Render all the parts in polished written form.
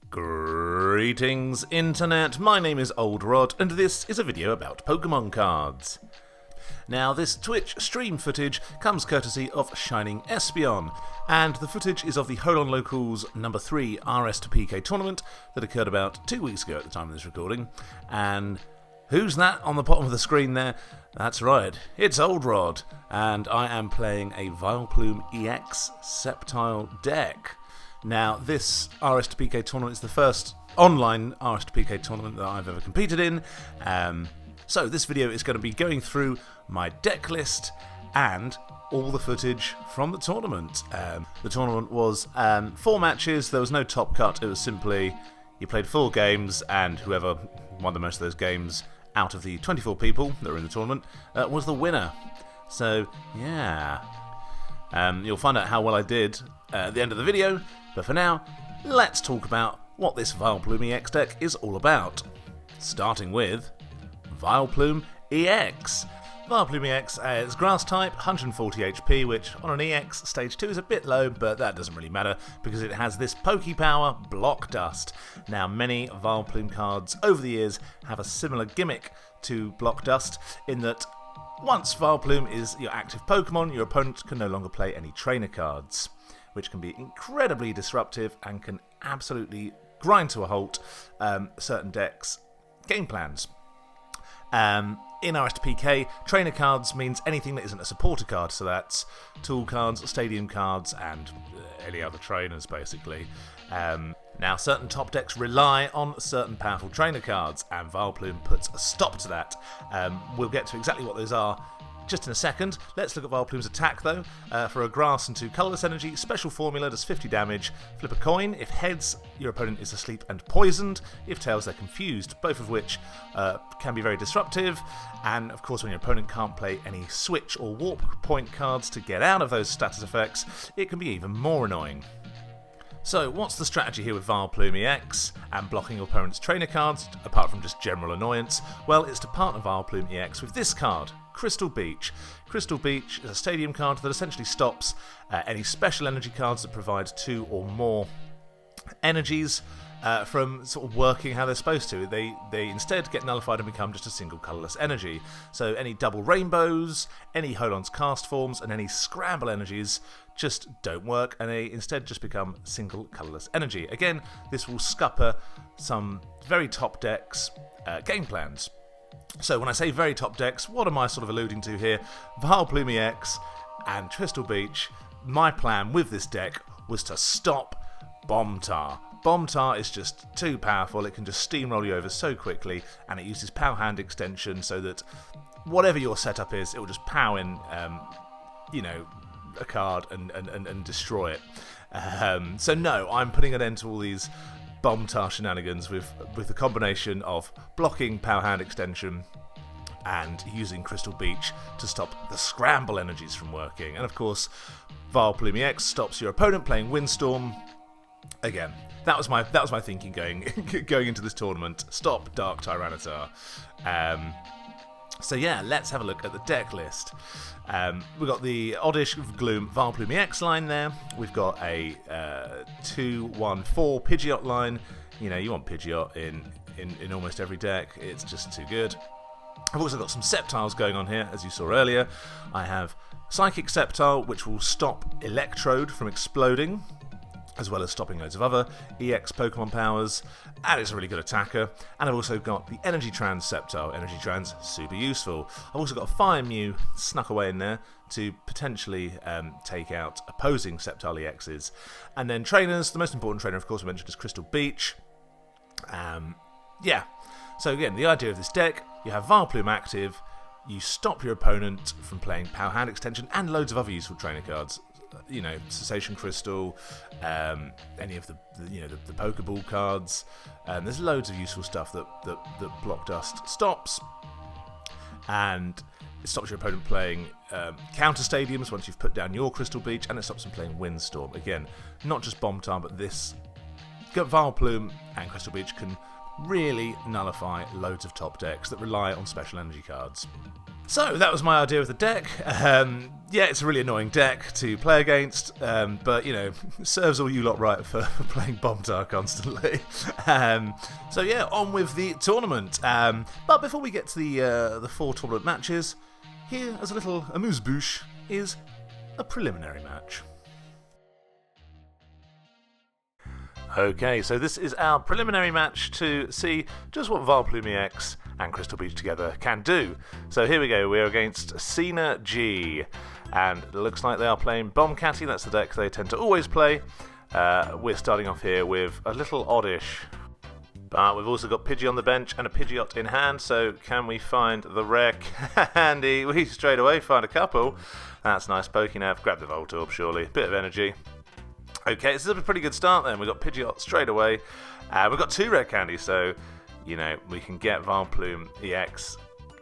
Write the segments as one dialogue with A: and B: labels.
A: Greetings, Internet. My name is Old Rod, and this is a video about Pokemon cards. Now, this Twitch stream footage comes courtesy of Shining Espeon, and the footage is of the Holon Locals number 3 RS to PK tournament that occurred about 2 weeks ago at the time of this recording. And who's that on the bottom of the screen there? That's right, it's Old Rod, and I am playing a Vileplume EX Sceptile deck. Now, this RS to PK tournament is the first online RS to PK tournament that I've ever competed in. So this video is going to be going through my deck list and all the footage from the tournament. The tournament was 4 matches. There was no top cut. It was simply you played 4 games, and whoever won the most of those games out of the 24 people that were in the tournament was the winner. So yeah, you'll find out how well I did at the end of the video. But for now, let's talk about what this Vileplume EX deck is all about. Starting with Vileplume EX. Vileplume EX is Grass type, 140 HP, which on an EX stage 2 is a bit low, but that doesn't really matter because it has this Pokepower Block Dust. Now, many Vileplume cards over the years have a similar gimmick to Block Dust in that once Vileplume is your active Pokemon, your opponent can no longer play any trainer cards, which can be incredibly disruptive and can absolutely grind to a halt certain decks' game plans. In RS to PK, trainer cards means anything that isn't a supporter card, so that's tool cards, stadium cards, and any other trainers, basically. Now, certain top decks rely on certain powerful trainer cards, and Vileplume puts a stop to that. We'll get to exactly what those are just in a second. Let's look at Vileplume's attack though. For a grass and 2 colourless energy, special formula does 50 damage. Flip a coin. If heads, your opponent is asleep and poisoned. If tails, they're confused, both of which can be very disruptive. And of course, when your opponent can't play any switch or warp point cards to get out of those status effects, it can be even more annoying. So, what's the strategy here with Vileplume EX and blocking your opponent's trainer cards, apart from just general annoyance? Well, it's to partner Vileplume EX with this card, Crystal Beach. Crystal Beach is a stadium card that essentially stops any special energy cards that provide 2 or more energies from sort of working how they're supposed to. They instead get nullified and become just a single colourless energy. So any double rainbows, any Holon's cast forms, and any scramble energies just don't work, and they instead just become single colourless energy. Again, this will scupper some very top decks' game plans. So when I say very top decks, what am I sort of alluding to here? Vileplume EX and Crystal Beach. My plan with this deck was to stop Bombtar. Bombtar is just too powerful. It can just steamroll you over so quickly, and it uses Power Hand extension so that whatever your setup is, it will just power in, a card and destroy it. So no, I'm putting an end to all these Bombtar shenanigans with the combination of blocking Power Hand extension and using Crystal Beach to stop the scramble energies from working. And of course, Vileplume EX stops your opponent playing Windstorm. Again, that was my thinking going into this tournament. Stop Dark Tyranitar. So yeah, let's have a look at the deck list. We've got the Oddish Gloom Vileplume EX line there. We've got a 2-1-4 Pidgeot line. You know, you want Pidgeot in almost every deck. It's just too good. I've also got some Sceptiles going on here, as you saw earlier. I have Psychic Sceptile, which will stop Electrode from exploding, as well as stopping loads of other EX Pokemon powers, and it's a really good attacker. And I've also got the Energy Trans Sceptile. Energy Trans, super useful. I've also got a Fire Mew snuck away in there to potentially take out opposing Sceptile EXs. And then trainers, the most important trainer, of course, I mentioned is Crystal Beach. So again, the idea of this deck, you have Vileplume active, you stop your opponent from playing Power Hand extension and loads of other useful trainer cards. You know, Cessation Crystal, any of the Pokeball cards. There's loads of useful stuff that Block Dust stops, and it stops your opponent playing counter stadiums once you've put down your Crystal Beach, and it stops them playing Windstorm. Again, not just Bombtar, but this Vileplume and Crystal Beach can really nullify loads of top decks that rely on special energy cards. So that was my idea of the deck. Yeah, it's a really annoying deck to play against, but, you know, serves all you lot right for playing Bombtar constantly. So yeah, on with the tournament. But before we get to the 4 tournament matches, here, as a little amuse-bouche, is a preliminary match. Okay, so this is our preliminary match to see just what Vileplume EX and Crystal Beach together can do. So here we go, we're against Cena G, and it looks like they are playing Bombcatty. That's the deck they tend to always play. We're starting off here with a little oddish, but we've also got Pidgey on the bench and a Pidgeot in hand, so can we find the rare candy? We straight away find a couple. That's nice. Pokénav, grab the Voltorb surely, bit of energy. Okay, this is a pretty good start then. We've got Pidgeot straight away. We've got 2 rare candies, so, you know, we can get Vileplume EX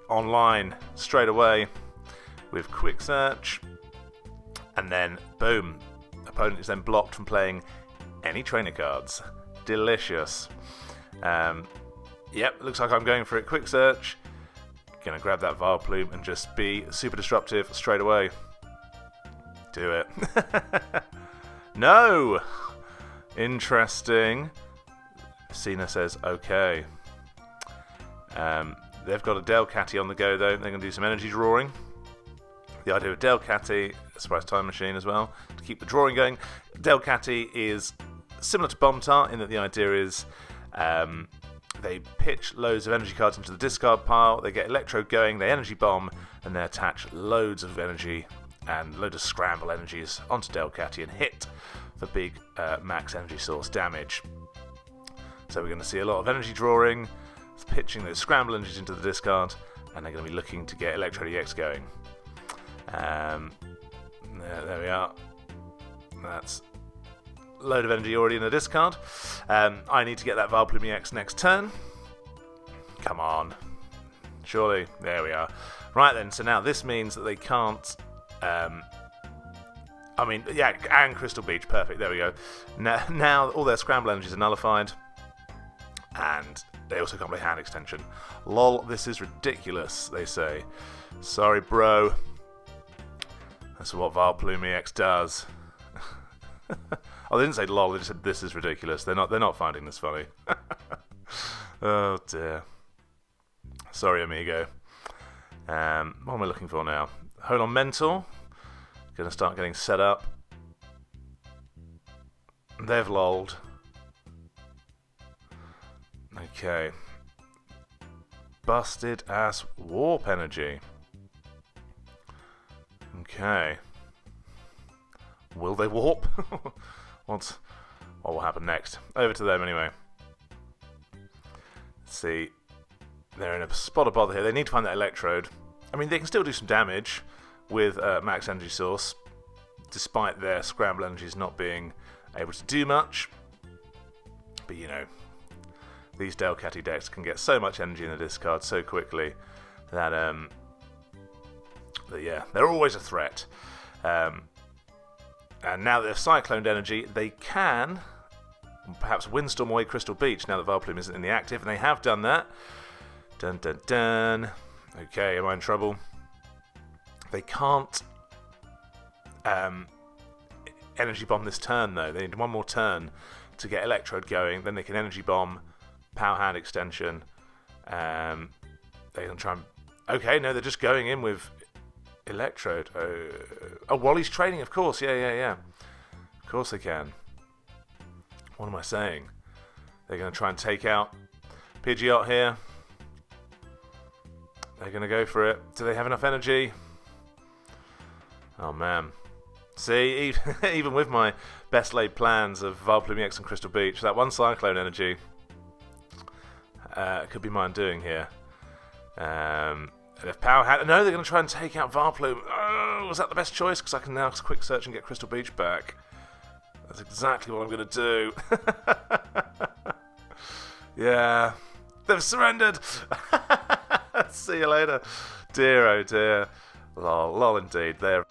A: online straight away with Quick Search. And then, boom, opponent is then blocked from playing any trainer cards. Delicious. Yep, looks like I'm going for it. Quick Search. Gonna grab that Vileplume and just be super disruptive straight away. Do it. No! Interesting. Cena says okay. They've got a Delcatty on the go though. They're going to do some energy drawing. The idea of Delcatty, a surprise time machine as well, to keep the drawing going. Delcatty is similar to Bombtar in that the idea is they pitch loads of energy cards into the discard pile, they get Electrode going, they energy bomb, and they attach loads of energy and loads of scramble energies onto Delcatty and hit for big max energy source damage. So we're going to see a lot of energy drawing, pitching those scramble energies into the discard, and they're going to be looking to get Electrode EX going. There we are. That's a load of energy already in the discard. I need to get that Vileplume EX next turn. Come on. Surely. There we are. Right then, so now this means that they can't... I mean, yeah, and Crystal Beach, perfect, there we go. Now all their scramble energies are nullified, and they also can't play hand extension. Lol, this is ridiculous, they say. Sorry, bro. That's what Vileplume EX does. Oh, they didn't say lol, they just said this is ridiculous. They're not finding this funny. Oh dear. Sorry, amigo. What am I looking for now? Holon Mentor. Going to start getting set up. They've lolled. Okay. Busted ass warp energy. Okay. Will they warp? What will happen next? Over to them anyway. Let's see. They're in a spot of bother here. They need to find that Electrode. I mean, they can still do some damage with max energy source, despite their scramble energies not being able to do much. But you know, these Delcatty decks can get so much energy in the discard so quickly that yeah, they're always a threat. And now that they've cycloned energy, they can perhaps windstorm away Crystal Beach now that Vileplume isn't in the active, and they have done that. Dun dun dun. Okay, am I in trouble? They can't energy bomb this turn though. They need one more turn to get Electrode going. Then they can energy bomb, power hand extension. They can try and... Okay, no, they're just going in with Electrode. Oh, Wally's trading, of course. Yeah. Of course they can. What am I saying? They're going to try and take out Pidgeot here. They're going to go for it. Do they have enough energy? Oh man. See, even with my best laid plans of Vileplume EX and Crystal Beach, that one Cyclone energy could be mine doing here. And if Power Hat... No, they're going to try and take out Vileplume. Oh, was that the best choice? Because I can now Quick Search and get Crystal Beach back. That's exactly what I'm going to do. Yeah. They've surrendered. See you later. Dear, oh dear. Lol indeed. They're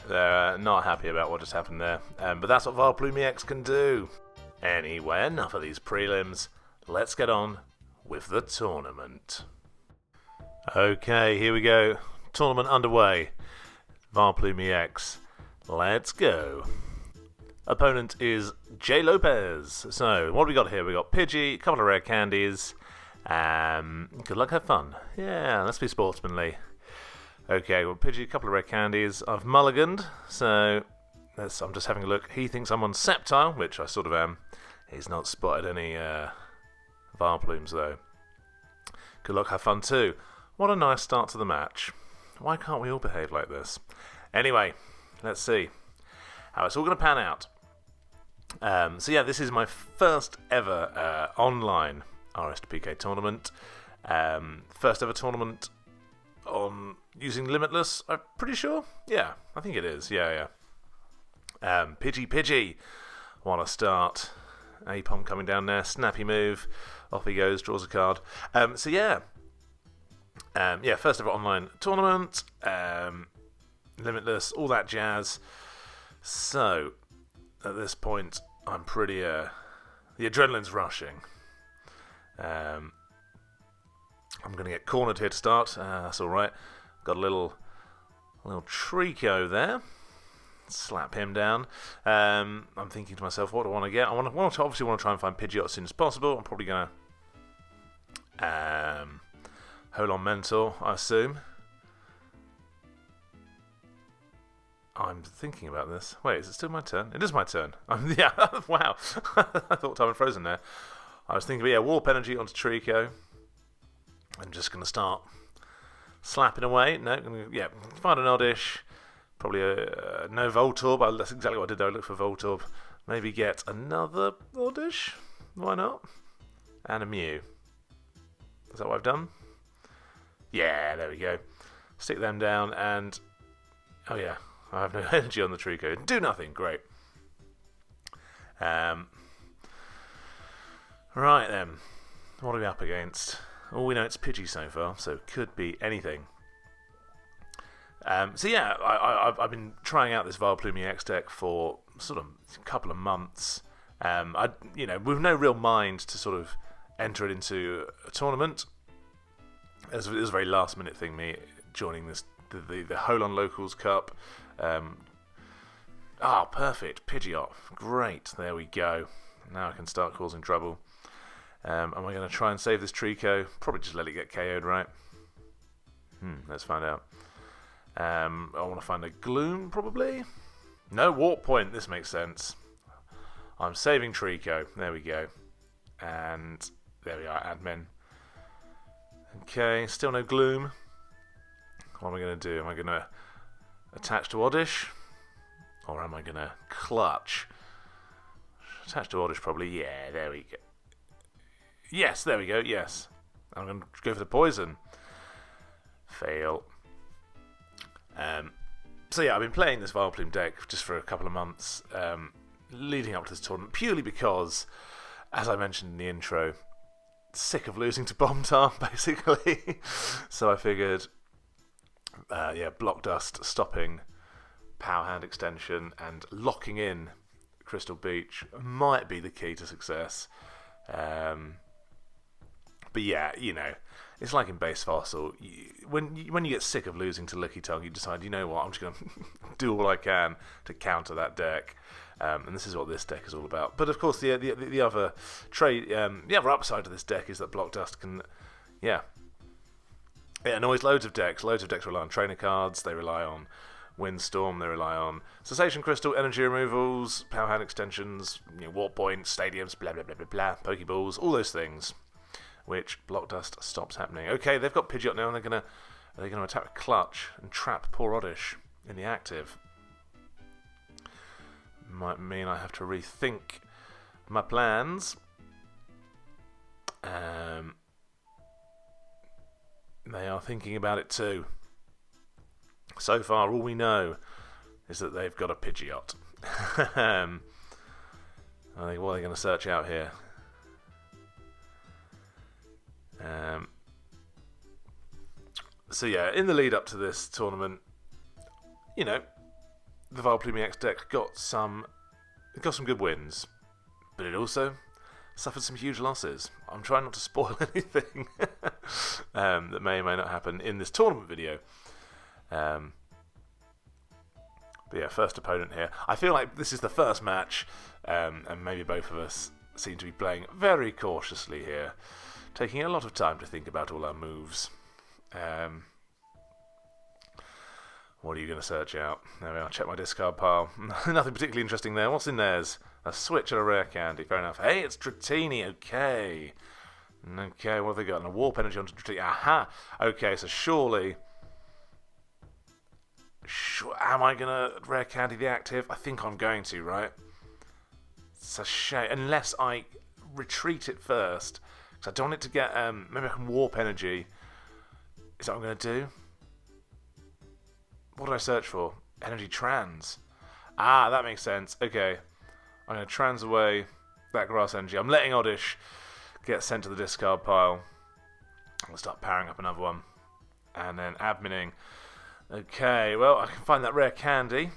A: not happy about what just happened there. But that's what Vileplume EX can do. Anyway, enough of these prelims. Let's get on with the tournament. Okay, here we go. tournament underway. Vileplume EX. Let's go. Opponent is J. Lopez. So, what have we got here? We got Pidgey, a couple of rare candies. Good luck, have fun. Yeah, let's be sportsmanly. Okay, well, Pidgey, a couple of rare candies. I've mulliganed, so I'm just having a look. He thinks I'm on Sceptile, which I sort of am. He's not spotted any Vileplumes, though. Good luck, have fun too. What a nice start to the match. Why can't we all behave like this? Anyway, let's see how it's all going to pan out. So yeah, this is my first ever online RS2PK tournament. First ever tournament on using Limitless, I'm pretty sure. Yeah, I think it is. Yeah. Pidgey. What a start. Apom coming down there, snappy move. Off he goes, draws a card. So yeah, first ever online tournament. Limitless, all that jazz. So, at this point, I'm pretty, the adrenaline's rushing. I'm going to get cornered here to start. That's alright. Got a little Trico there. Slap him down. I'm thinking to myself, what do I want to get? I obviously want to try and find Pidgeot as soon as possible. I'm probably going to Holon Mentor, I assume. I'm thinking about this. Wait, is it still my turn? It is my turn. Yeah, wow. I thought time had frozen there. I was thinking, Warp Energy onto Trico. I'm just going to start slapping away. No, find an Oddish. Probably no Voltorb. That's exactly what I did though. Look for Voltorb. Maybe get another Oddish. Why not? And a Mew. Is that what I've done? Yeah, there we go. Stick them down and... Oh yeah, I have no energy on the Trico. Do nothing. Great. Right then. What are we up against? All we know it's Pidgey so far, so it could be anything. So yeah, I've been trying out this Vileplume EX deck for sort of a couple of months. With no real mind to sort of enter it into a tournament. It was a very last minute thing, me joining the Holon Locals Cup. Perfect, Pidgeot, great, there we go. Now I can start causing trouble. Am I going to try and save this Trico? Probably just let it get KO'd, right? Let's find out. I want to find a Gloom, probably. No Warp Point, this makes sense. I'm saving Trico, there we go. And there we are, admin. Okay, still no Gloom. What am I going to do? Am I going to attach to Oddish? Or am I going to clutch? Attach to Oddish, probably. Yeah, there we go. Yes, there we go, yes. I'm going to go for the poison. Fail. So yeah, I've been playing this Vileplume deck just for a couple of months, leading up to this tournament, purely because, as I mentioned in the intro, sick of losing to Bombtar, basically. So I figured, Block Dust stopping Power Hand Extension and locking in Crystal Beach might be the key to success. But yeah, it's like in Base Fossil. When you get sick of losing to Licky Tongue, you decide, you know what, I'm just going to do all I can to counter that deck. And this is what this deck is all about. But of course, the other the other upside to this deck is that Block Dust can, it annoys loads of decks. Loads of decks rely on trainer cards. They rely on Windstorm. They rely on Cessation Crystal, energy removals, Power Hand Extensions, Warp Points, Stadiums, blah blah blah blah blah, Pokeballs, all those things. Which Block Dust stops happening. Okay, they've got Pidgeot now, and are they gonna attack with Clutch and trap poor Oddish in the active? Might mean I have to rethink my plans. They are thinking about it too. So far, all we know is that they've got a Pidgeot. What are they going to search out here? So yeah, in the lead up to this tournament, the Vileplume EX deck got some good wins, but it also suffered some huge losses. I'm trying not to spoil anything that may or may not happen in this tournament video. But yeah, first opponent here. I feel like this is the first match, and maybe both of us seem to be playing very cautiously here, taking a lot of time to think about all our moves. What are you going to search out? There we are, check my discard pile. Nothing particularly interesting there. What's in theirs? A switch and a rare candy, fair enough. Hey, it's Dratini, okay. Okay, what have they got? And a warp energy onto Dratini. Aha! Okay, so surely... am I going to rare candy the active? I think I'm going to, right? It's a shame. Unless I retreat it first. Because I don't want it to get... maybe I can warp energy. Is that what I'm going to do? What did I search for? Energy trans. Ah, that makes sense. Okay. I'm going to trans away that grass energy. I'm letting Oddish get sent to the discard pile. I'll start powering up another one. And then admining. Okay, well, I can find that rare candy.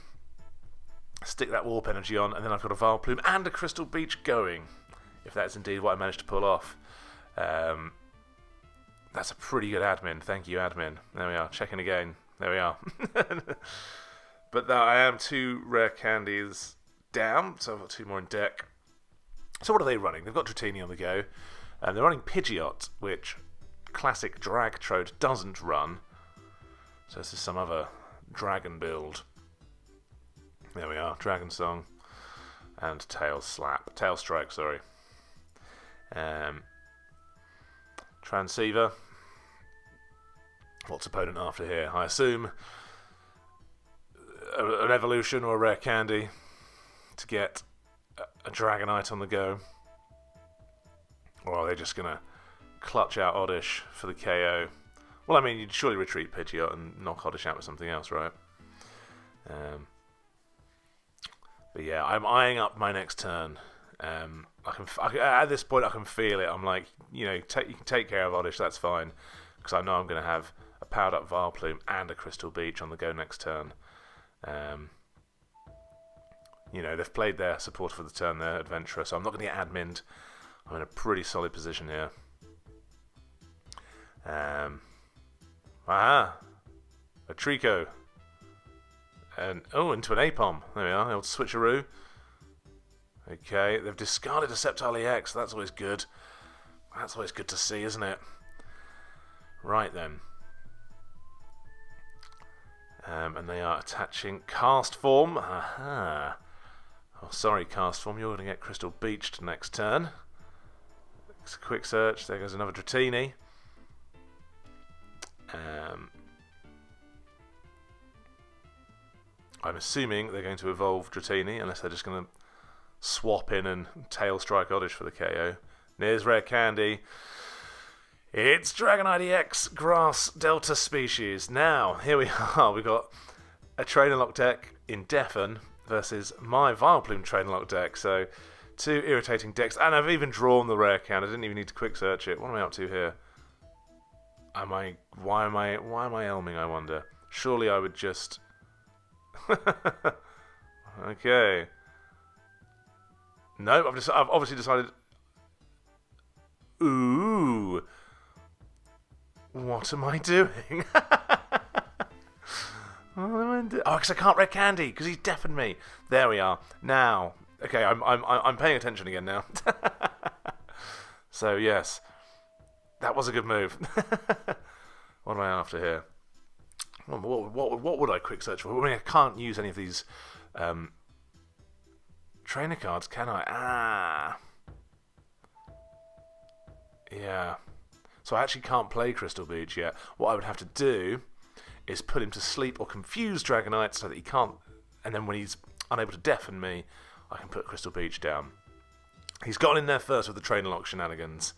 A: Stick that warp energy on. And then I've got a Vileplume and a Crystal Beach going. If that's indeed what I managed to pull off. That's a pretty good admin. Thank you, admin. There we are. Checking again. There we are. But I am 2 rare candies down, so I've got 2 more in deck. So what are they running? They've got Dratini on the go. They're running Pidgeot, which classic Dragtrode doesn't run. So this is some other dragon build. There we are. Dragon Song. And Tail Strike, sorry. Transceiver. What's opponent after here? I assume an evolution or a rare candy to get a Dragonite on the go. Or are they just going to clutch out Oddish for the KO? Well, I mean, you'd surely retreat Pidgeot and knock Oddish out with something else, right? But yeah, I'm eyeing up my next turn. At this point, I can feel it. I'm like, you can take care of Oddish, that's fine. Because I know I'm going to have a powered up Vileplume and a Crystal Beach on the go next turn. They've played their supporter for the turn, their adventurer, so I'm not going to get admined. I'm in a pretty solid position here. A Trico. And into an Apom. There we are, the old switcheroo. Okay, they've discarded a Sceptile EX, that's always good. That's always good to see, isn't it? Right then. And they are attaching Cast Form. Aha. Oh, sorry, Cast Form. You're going to get Crystal Beached next turn. It's a quick search. There goes another Dratini. I'm assuming they're going to evolve Dratini, unless they're just going to swap in and Tail Strike Oddish for the KO. There's rare candy. It's Dragonite EX Grass Delta Species. Now, here we are. We've got a Trainer Lock deck in Deafen versus my Vileplume Trainer Lock deck. So, 2 irritating decks. And I've even drawn the rare can. I didn't even need to quick search it. What am I up to here? Why am I elming, I wonder? Surely I would just... Okay. No, I've obviously decided... Ooh... What am I doing? Oh, because I can't rare candy because he's deafened me. There we are. Now, okay, I'm paying attention again now. So yes, that was a good move. What am I after here? What would I quick search for? I mean, I can't use any of these trainer cards, can I? Yeah. So I actually can't play Crystal Beach yet. What I would have to do is put him to sleep or confuse Dragonite so that he can't... And then when he's unable to deafen me, I can put Crystal Beach down. He's gotten in there first with the Trainer Lock shenanigans.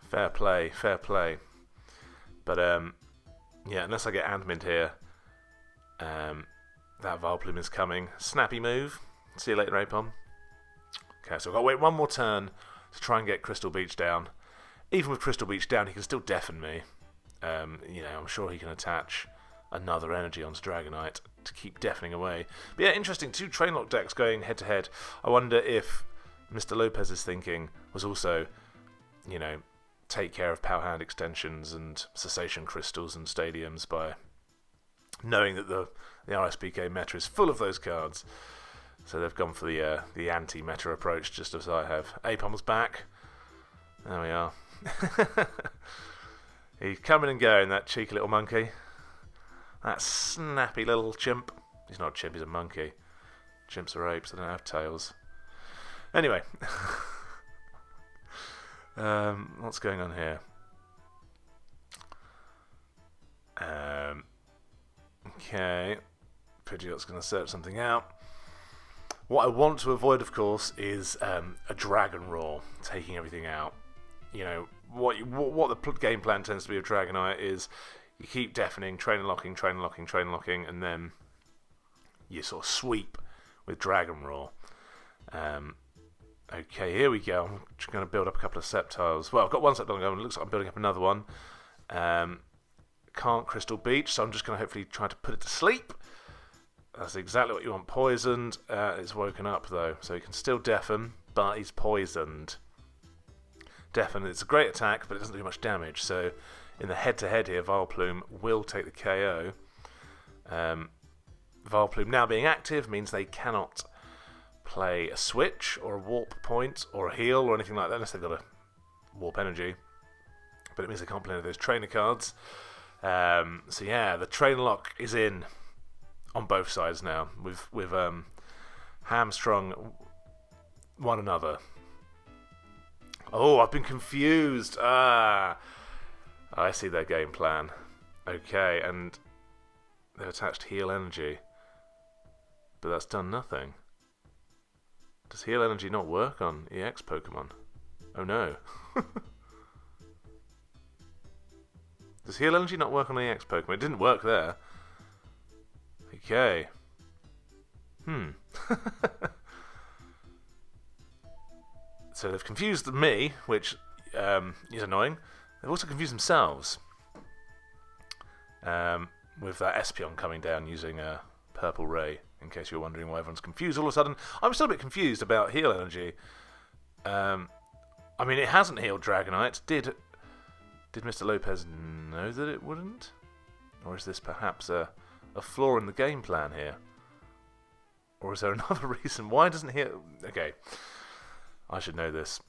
A: Fair play, fair play. But, yeah, unless I get admin here, that Vileplume is coming. Snappy move. See you later, Apom. Okay, so I've got to wait one more turn to try and get Crystal Beach down. Even with Crystal Beach down, he can still deafen me. I'm sure he can attach another energy onto Dragonite to keep deafening away. But yeah, interesting. 2 Train Lock decks going head to head. I wonder if Mr. Lopez's thinking was also, take care of Power Hand extensions and cessation crystals and stadiums by knowing that the RSPK meta is full of those cards. So they've gone for the anti-meta approach, just as I have. Apom's back. There we are. He's coming and going, that cheeky little monkey. That snappy little chimp. He's not a chimp, he's a monkey. Chimps are apes, they don't have tails. Anyway. What's going on here? Okay. Pidgeot's going to search something out. What I want to avoid, of course, is a Dragon Roar taking everything out. You know, what the game plan tends to be of Dragonite is you keep deafening, trainer locking, and then you sort of sweep with Dragon Roar. Okay, here we go. I'm just going to build up a couple of Sceptiles. Well, I've got one Sceptile going. It looks like I'm building up another one. Can't Crystal Beach, so I'm just going to hopefully try to put it to sleep. That's exactly what you want. Poisoned. It's woken up, though, so he can still deafen, but he's poisoned. Deafen, it's a great attack, but it doesn't do much damage, so in the head-to-head here, Vileplume will take the KO. Vileplume now being active means they cannot play a switch or a warp point or a heal or anything like that unless they've got a warp energy, but it means they can't play any of those trainer cards. So yeah, the trainer lock is in on both sides now. We've hamstrung one another. Oh, I've been confused. I see their game plan. Okay, and they've attached heal energy, but that's done nothing. Does heal energy not work on EX Pokemon? Oh no. Does heal energy not work on EX Pokemon? It didn't work there. Okay. So they've confused me, which is annoying. They've also confused themselves with that Espeon coming down using a Purple Ray, in case you're wondering why everyone's confused all of a sudden. I'm still a bit confused about heal energy. I mean, it hasn't healed Dragonite. Did Mr. Lopez know that it wouldn't? Or is this perhaps a flaw in the game plan here? Or is there another reason? Why doesn't he... Okay, I should know this.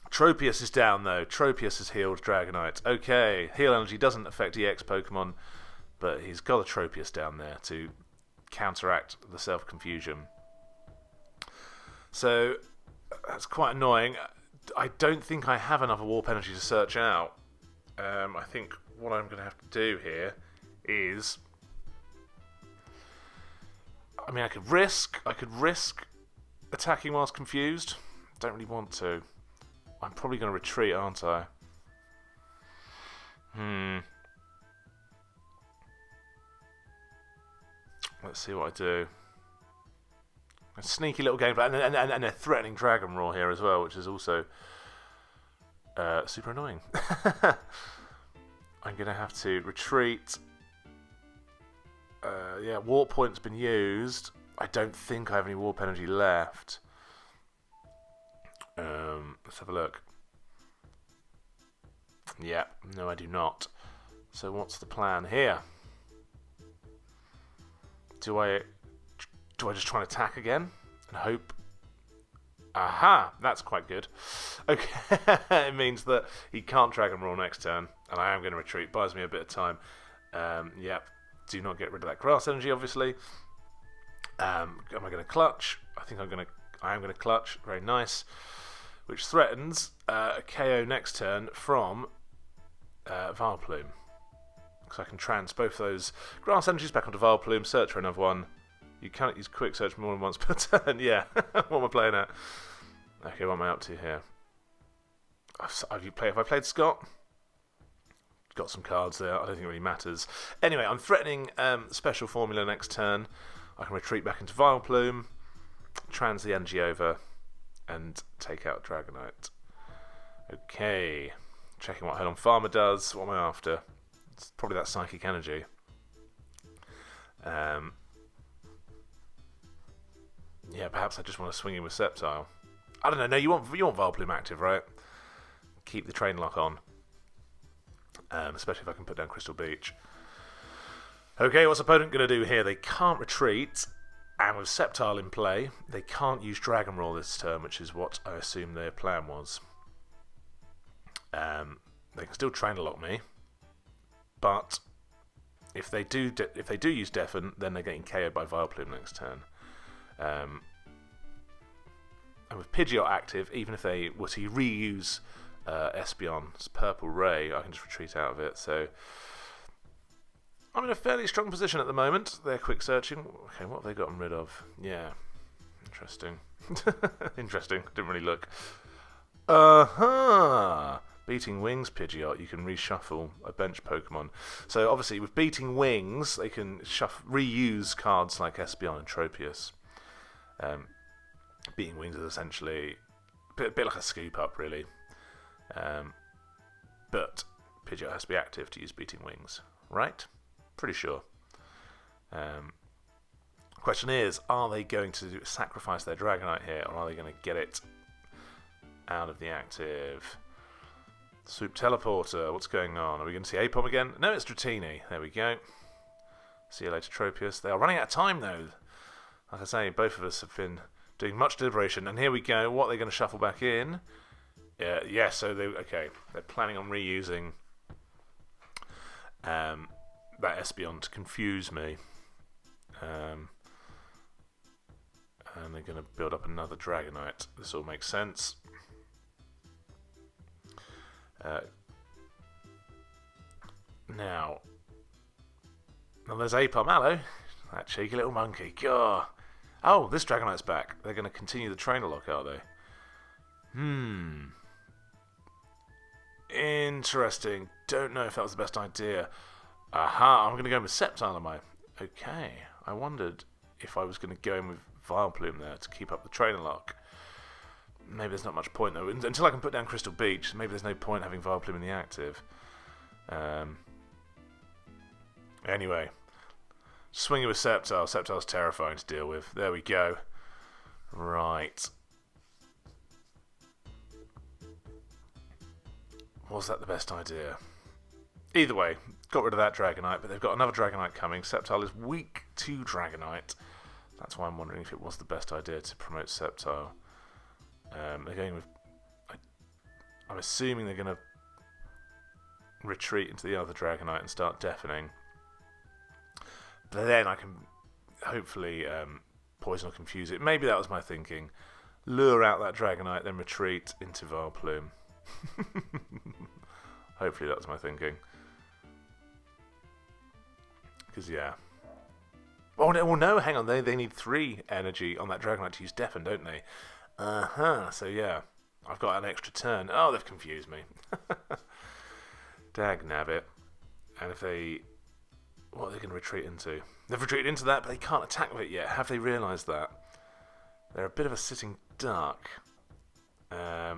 A: Tropius is down, though. Tropius has healed Dragonite. Okay, heal energy doesn't affect EX Pokemon, but he's got a Tropius down there to counteract the self-confusion. So, that's quite annoying. I don't think I have enough warp energy to search out. I think what I'm going to have to do here is... I mean, I could risk attacking whilst confused. Don't really want to. I'm probably going to retreat, aren't I? Let's see what I do. A sneaky little game plan, and a threatening Dragon Roar here as well, which is also super annoying. I'm going to have to retreat. Yeah, warp point's been used. I don't think I have any warp energy left. Let's have a look. Yeah, no, I do not. So what's the plan here? Do I just try and attack again and hope? Aha, that's quite good. Okay, it means that he can't Dragon Roar next turn, and I am going to retreat. Buys me a bit of time. Yep. Do not get rid of that grass energy, obviously. Am I going to clutch? I think I am going to clutch. Very nice. Which threatens a KO next turn from Vileplume. Because I can trans both those grass energies back onto Vileplume, search for another one. You cannot use quick search more than once per turn. Yeah, what am I playing at? Okay, what am I up to here? Have I played Scott? Got some cards there. I don't think it really matters. Anyway, I'm threatening Special Formula next turn. I can retreat back into Vileplume, trans the energy over, and take out Dragonite. Okay. Checking what Holon Farmer does. What am I after? It's probably that Psychic Energy. Yeah, perhaps I just want to swing in with Sceptile. I don't know. No, you want Vileplume active, right? Keep the train lock on. Especially if I can put down Crystal Beach. Okay, what's opponent going to do here? They can't retreat, and with Sceptile in play, they can't use Dragon Roar this turn, which is what I assume their plan was. They can still Trainer Lock me, but if they do use Deafen, then they're getting KO'd by Vileplume next turn. And with Pidgeot active, even if they were to reuse Espeon's Purple Ray, I can just retreat out of it. So I'm in a fairly strong position at the moment. They're quick searching. Okay, what have they gotten rid of? Yeah, interesting. Interesting. Didn't really look. Beating Wings Pidgeot, you can reshuffle a bench Pokemon. So obviously with Beating Wings, they can reuse cards like Espeon and Tropius. Beating Wings is essentially a bit like a scoop up, really. But Pidgeot has to be active to use Beating Wings, right? Pretty sure. Question is, are they going to sacrifice their Dragonite here, or are they going to get it out of the active? Swoop Teleporter, what's going on? Are we going to see Apom again? No, it's Dratini. There we go. See you later, Tropius. They are running out of time, though. Like I say, both of us have been doing much deliberation. And here we go. What are they going to shuffle back in? Yeah, so they're planning on reusing that Espeon to confuse me. And they're going to build up another Dragonite. This all makes sense. Now there's Apom. Hello, that cheeky little monkey. God. Oh, this Dragonite's back. They're going to continue the Trainer Lock, are they? Interesting. Don't know if that was the best idea. Aha, I'm going to go with Sceptile, am I? Okay. I wondered if I was going to go in with Vileplume there to keep up the Trainer Lock. Maybe there's not much point, though. Until I can put down Crystal Beach, maybe there's no point having Vileplume in the active. Anyway, swinging with Sceptile. Sceptile's terrifying to deal with. There we go. Right. Was that the best idea? Either way, got rid of that Dragonite, but they've got another Dragonite coming. Sceptile is weak to Dragonite. That's why I'm wondering if it was the best idea to promote Sceptile. They're going with... I'm assuming they're going to retreat into the other Dragonite and start deafening. But then I can hopefully poison or confuse it. Maybe that was my thinking. Lure out that Dragonite, then retreat into Vileplume. Hopefully that was my thinking. Because, yeah. Oh, no, hang on. They need 3 energy on that Dragonite to use Deafen, don't they? So yeah, I've got an extra turn. Oh, they've confused me. Dag nabbit. And if they... What are they going to retreat into? They've retreated into that, but they can't attack with it yet. Have they realised that? They're a bit of a sitting duck. I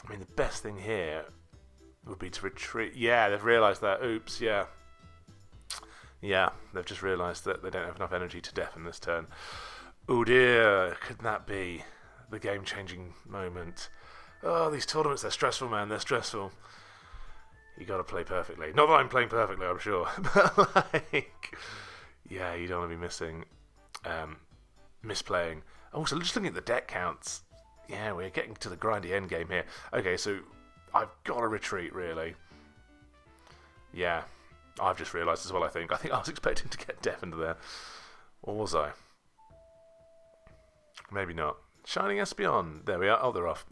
A: mean, the best thing here would be to retreat. Yeah, they've realised that. Oops, yeah. Yeah, they've just realised that they don't have enough energy to deafen this turn. Oh dear, could that be the game-changing moment? Oh, these tournaments, they're stressful, man, they're stressful. You got to play perfectly. Not that I'm playing perfectly, I'm sure. But, like, yeah, you don't want to be misplaying. Also, just looking at the deck counts. Yeah, we're getting to the grindy end game here. Okay, so I've got to retreat, really. Yeah, I've just realised as well, I think. I was expecting to get deafened there. Or was I? Maybe not. Shining Espeon. There we are. Oh, they're off.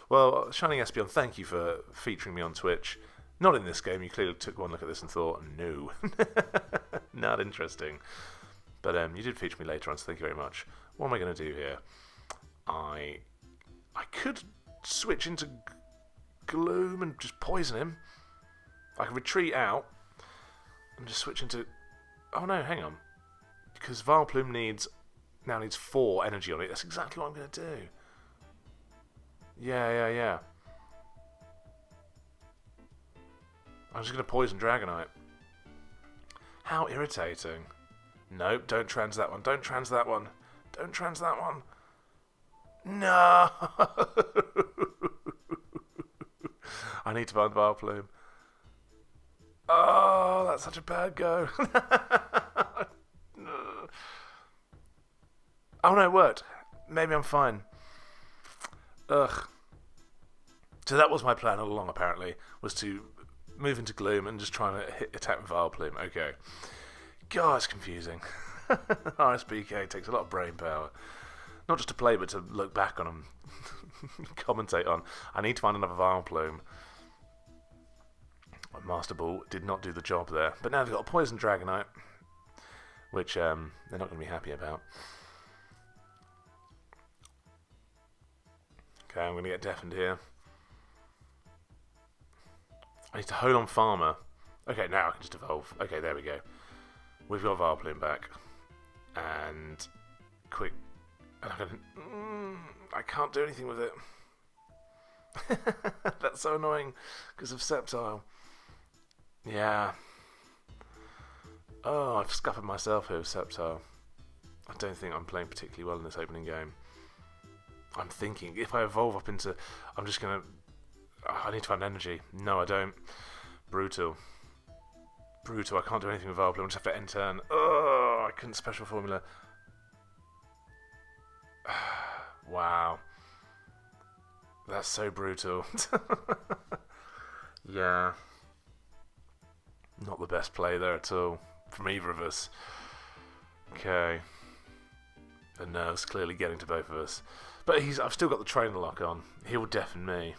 A: Well, Shining Espeon, thank you for featuring me on Twitch. Not in this game. You clearly took one look at this and thought, no. Not interesting. But you did feature me later on, so thank you very much. What am I going to do here? I could switch into Gloom and just poison him. I could retreat out and just switch into... Oh no, hang on. Because Vileplume now needs 4 energy on it. That's exactly what I'm going to do. Yeah. I'm just going to poison Dragonite. How irritating. Nope, don't trans that one. Don't trans that one. Don't trans that one. No! I need to find Vileplume. Oh, that's such a bad go. Oh no, it worked. Maybe I'm fine. Ugh. So that was my plan all along, apparently, was to move into Gloom and just try and attack with Vileplume. Okay. God, it's confusing. RSBK takes a lot of brain power. Not just to play, but to look back on and commentate on. I need to find another Vileplume. Master Ball did not do the job there. But now they've got a Poison Dragonite, which they're not going to be happy about. Okay, I'm going to get deafened here. I need to Holon Farmer. Okay, now I can just evolve. Okay, there we go. We've got Vileplume back. And quick. And I can't do anything with it. That's so annoying because of Sceptile. Yeah. Oh, I've scuppered myself here with Sceptile. I don't think I'm playing particularly well in this opening game. I'm thinking, if I evolve up into... I'm just going to... I need to find energy. No, I don't. Brutal. Brutal. I can't do anything with Vileplume. I just have to end turn. Oh, I couldn't special formula. Wow. That's so brutal. Yeah. Not the best play there at all. From either of us. Okay. The nerves clearly getting to both of us. But I've still got the trainer lock on. He will deafen me.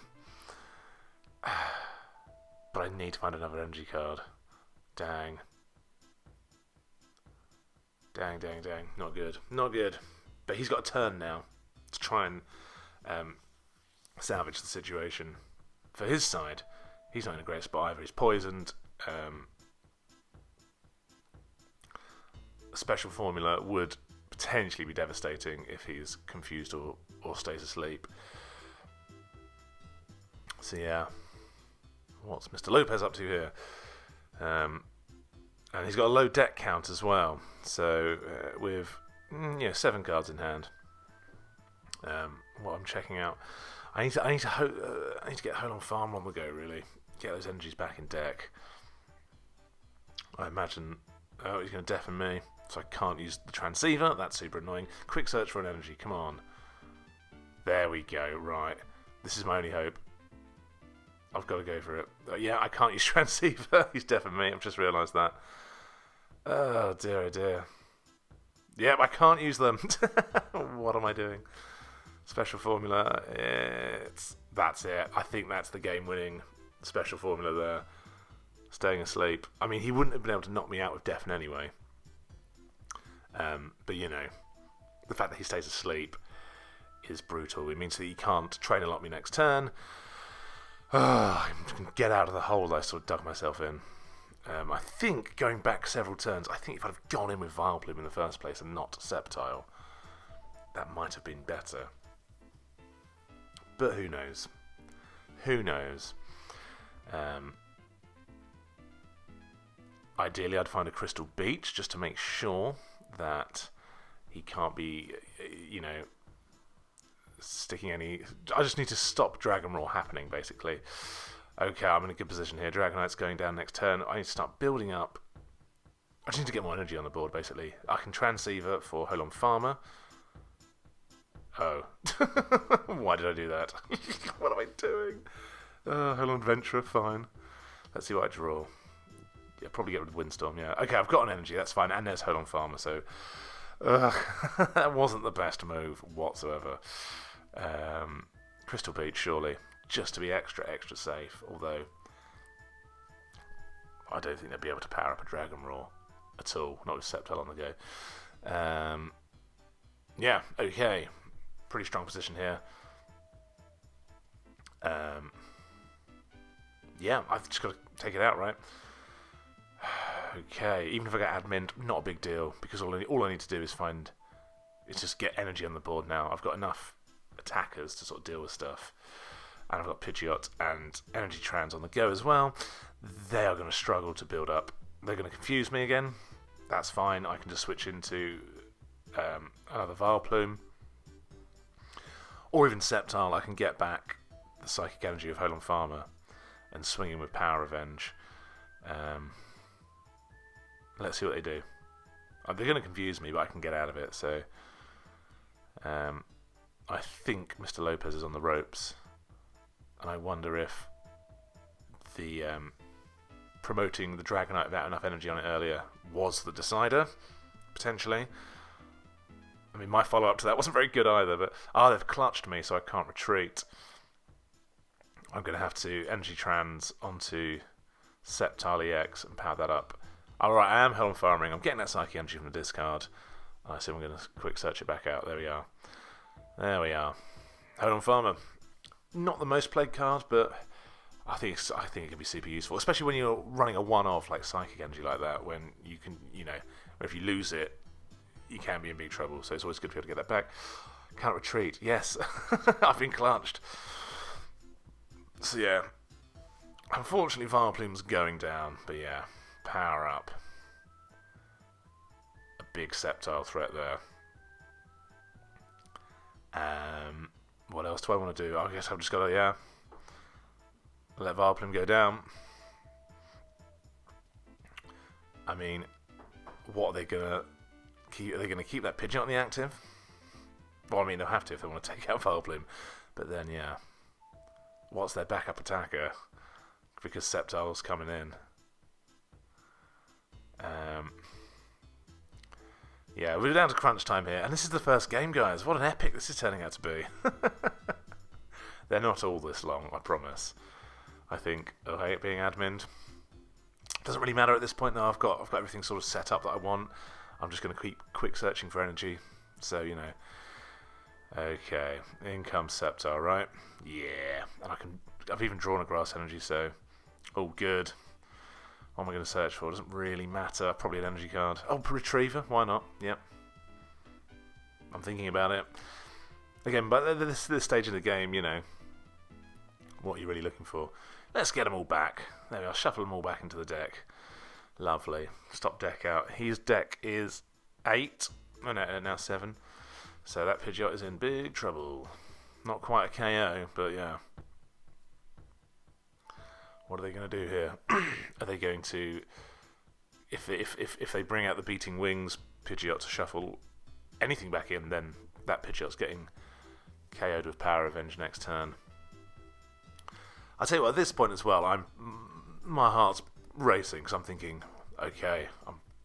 A: But I need to find another energy card. Dang. Dang, dang, dang. Not good. Not good. But he's got a turn now to try and salvage the situation. For his side, he's not in a great spot either. He's poisoned. A special formula would potentially be devastating if he's confused or stays asleep. So yeah, what's Mr. Lopez up to here? And he's got a low deck count as well. So with 7 cards in hand. What I'm checking out, I need to get Holon Farm on the go. Really, get those energies back in deck. I imagine. Oh, he's going to deafen me. So I can't use the transceiver. That's super annoying. Quick search for an energy. Come on. There we go. Right. This is my only hope. I've got to go for it. Yeah, I can't use transceiver. He's deafened me. I've just realised that. Oh dear, oh dear. Yep, I can't use them. What am I doing? Special formula. That's it. I think that's the game-winning special formula there. Staying asleep. I mean, he wouldn't have been able to knock me out with deafen anyway. But the fact that he stays asleep is brutal. It means that he can't train a lot me next turn. I can get out of the hole that I sort of dug myself in. I think, going back several turns, I think if I'd have gone in with Vileplume in the first place and not Sceptile, that might have been better. But who knows? Who knows? Ideally, I'd find a Crystal Beach just to make sure that he can't be, sticking any... I just need to stop Dragon Roar happening, basically. Okay, I'm in a good position here. Dragonite's going down next turn. I need to start building up. I just need to get more energy on the board, basically. I can Transceiver for Holon Farmer. Oh. Why did I do that? What am I doing? Holon Venturer, fine. Let's see what I draw. Yeah, probably get rid of Windstorm, yeah. Okay, I've got an energy, that's fine. And there's Holon Farmer, so... that wasn't the best move whatsoever. Crystal Beach, surely. Just to be extra safe. Although, I don't think they'd be able to power up a Dragon Roar at all. Not with Sceptile on the go. Yeah, okay. Pretty strong position here. Yeah, I've just got to take it out, right? Okay, even if I get admin, not a big deal, because all I need to do is just get energy on the board now. I've got enough attackers to sort of deal with stuff. And I've got Pidgeot and Energy Trans on the go as well. They are going to struggle to build up. They're going to confuse me again. That's fine. I can just switch into another Vileplume. Or even Sceptile. I can get back the Psychic Energy of Holon Farmer. and swinging with Power Revenge. Let's see what they do. They're going to confuse me, but I can get out of it. So I think Mr. Lopez is on the ropes, and I wonder if the promoting the Dragonite without enough energy on it earlier was the decider, potentially. I mean, my follow-up to that wasn't very good either, but they've clutched me, so I can't retreat. I'm going to have to Energy Trans onto Sceptile EX and power that up. Alright, I am Holon farming. I'm getting that Psychic Energy from the discard. I assume I'm going to quick search it back out. There we are. There we are. Holon Farmer. Not the most played card, but I think it can be super useful, especially when you're running a one-off like Psychic Energy like that, when you can, if you lose it, you can be in big trouble. So it's always good to be able to get that back. Can't retreat. Yes, I've been clutched. So yeah, unfortunately Vileplume's going down, but yeah, power up. A big Sceptile threat there. What else do I want to do? I guess I've just got to, let Vileplume go down. I mean, what are they gonna keep? Are they gonna keep that Pidgeot on the active? Well, I mean, they'll have to if they want to take out Vileplume. But then, yeah, what's their backup attacker? Because Sceptile's coming in. Yeah, we're down to crunch time here, and this is the first game, guys. What an epic this is turning out to be. They're not all this long, I promise. I think, I hate being admin. Doesn't really matter at this point, though. I've got everything sort of set up that I want. I'm just going to keep quick searching for energy. So, Okay, in comes Sceptile, right? Yeah, and I've even drawn a grass energy, so all good. What am I going to search for? Doesn't really matter. Probably an energy card. Oh, Retriever. Why not? Yep. I'm thinking about it. Again, but this stage of the game, what are you really looking for? Let's get them all back. There we are. Shuffle them all back into the deck. Lovely. Stop deck out. His deck is 8. Oh, no, now 7. So that Pidgeot is in big trouble. Not quite a KO, but yeah. What are they going to do here? Are they going to, if they bring out the Beating Wings Pidgeot to shuffle anything back in, then that Pidgeot's getting KO'd with Power Revenge next turn. I'll tell you what, at this point as well, my heart's racing because I'm thinking, okay,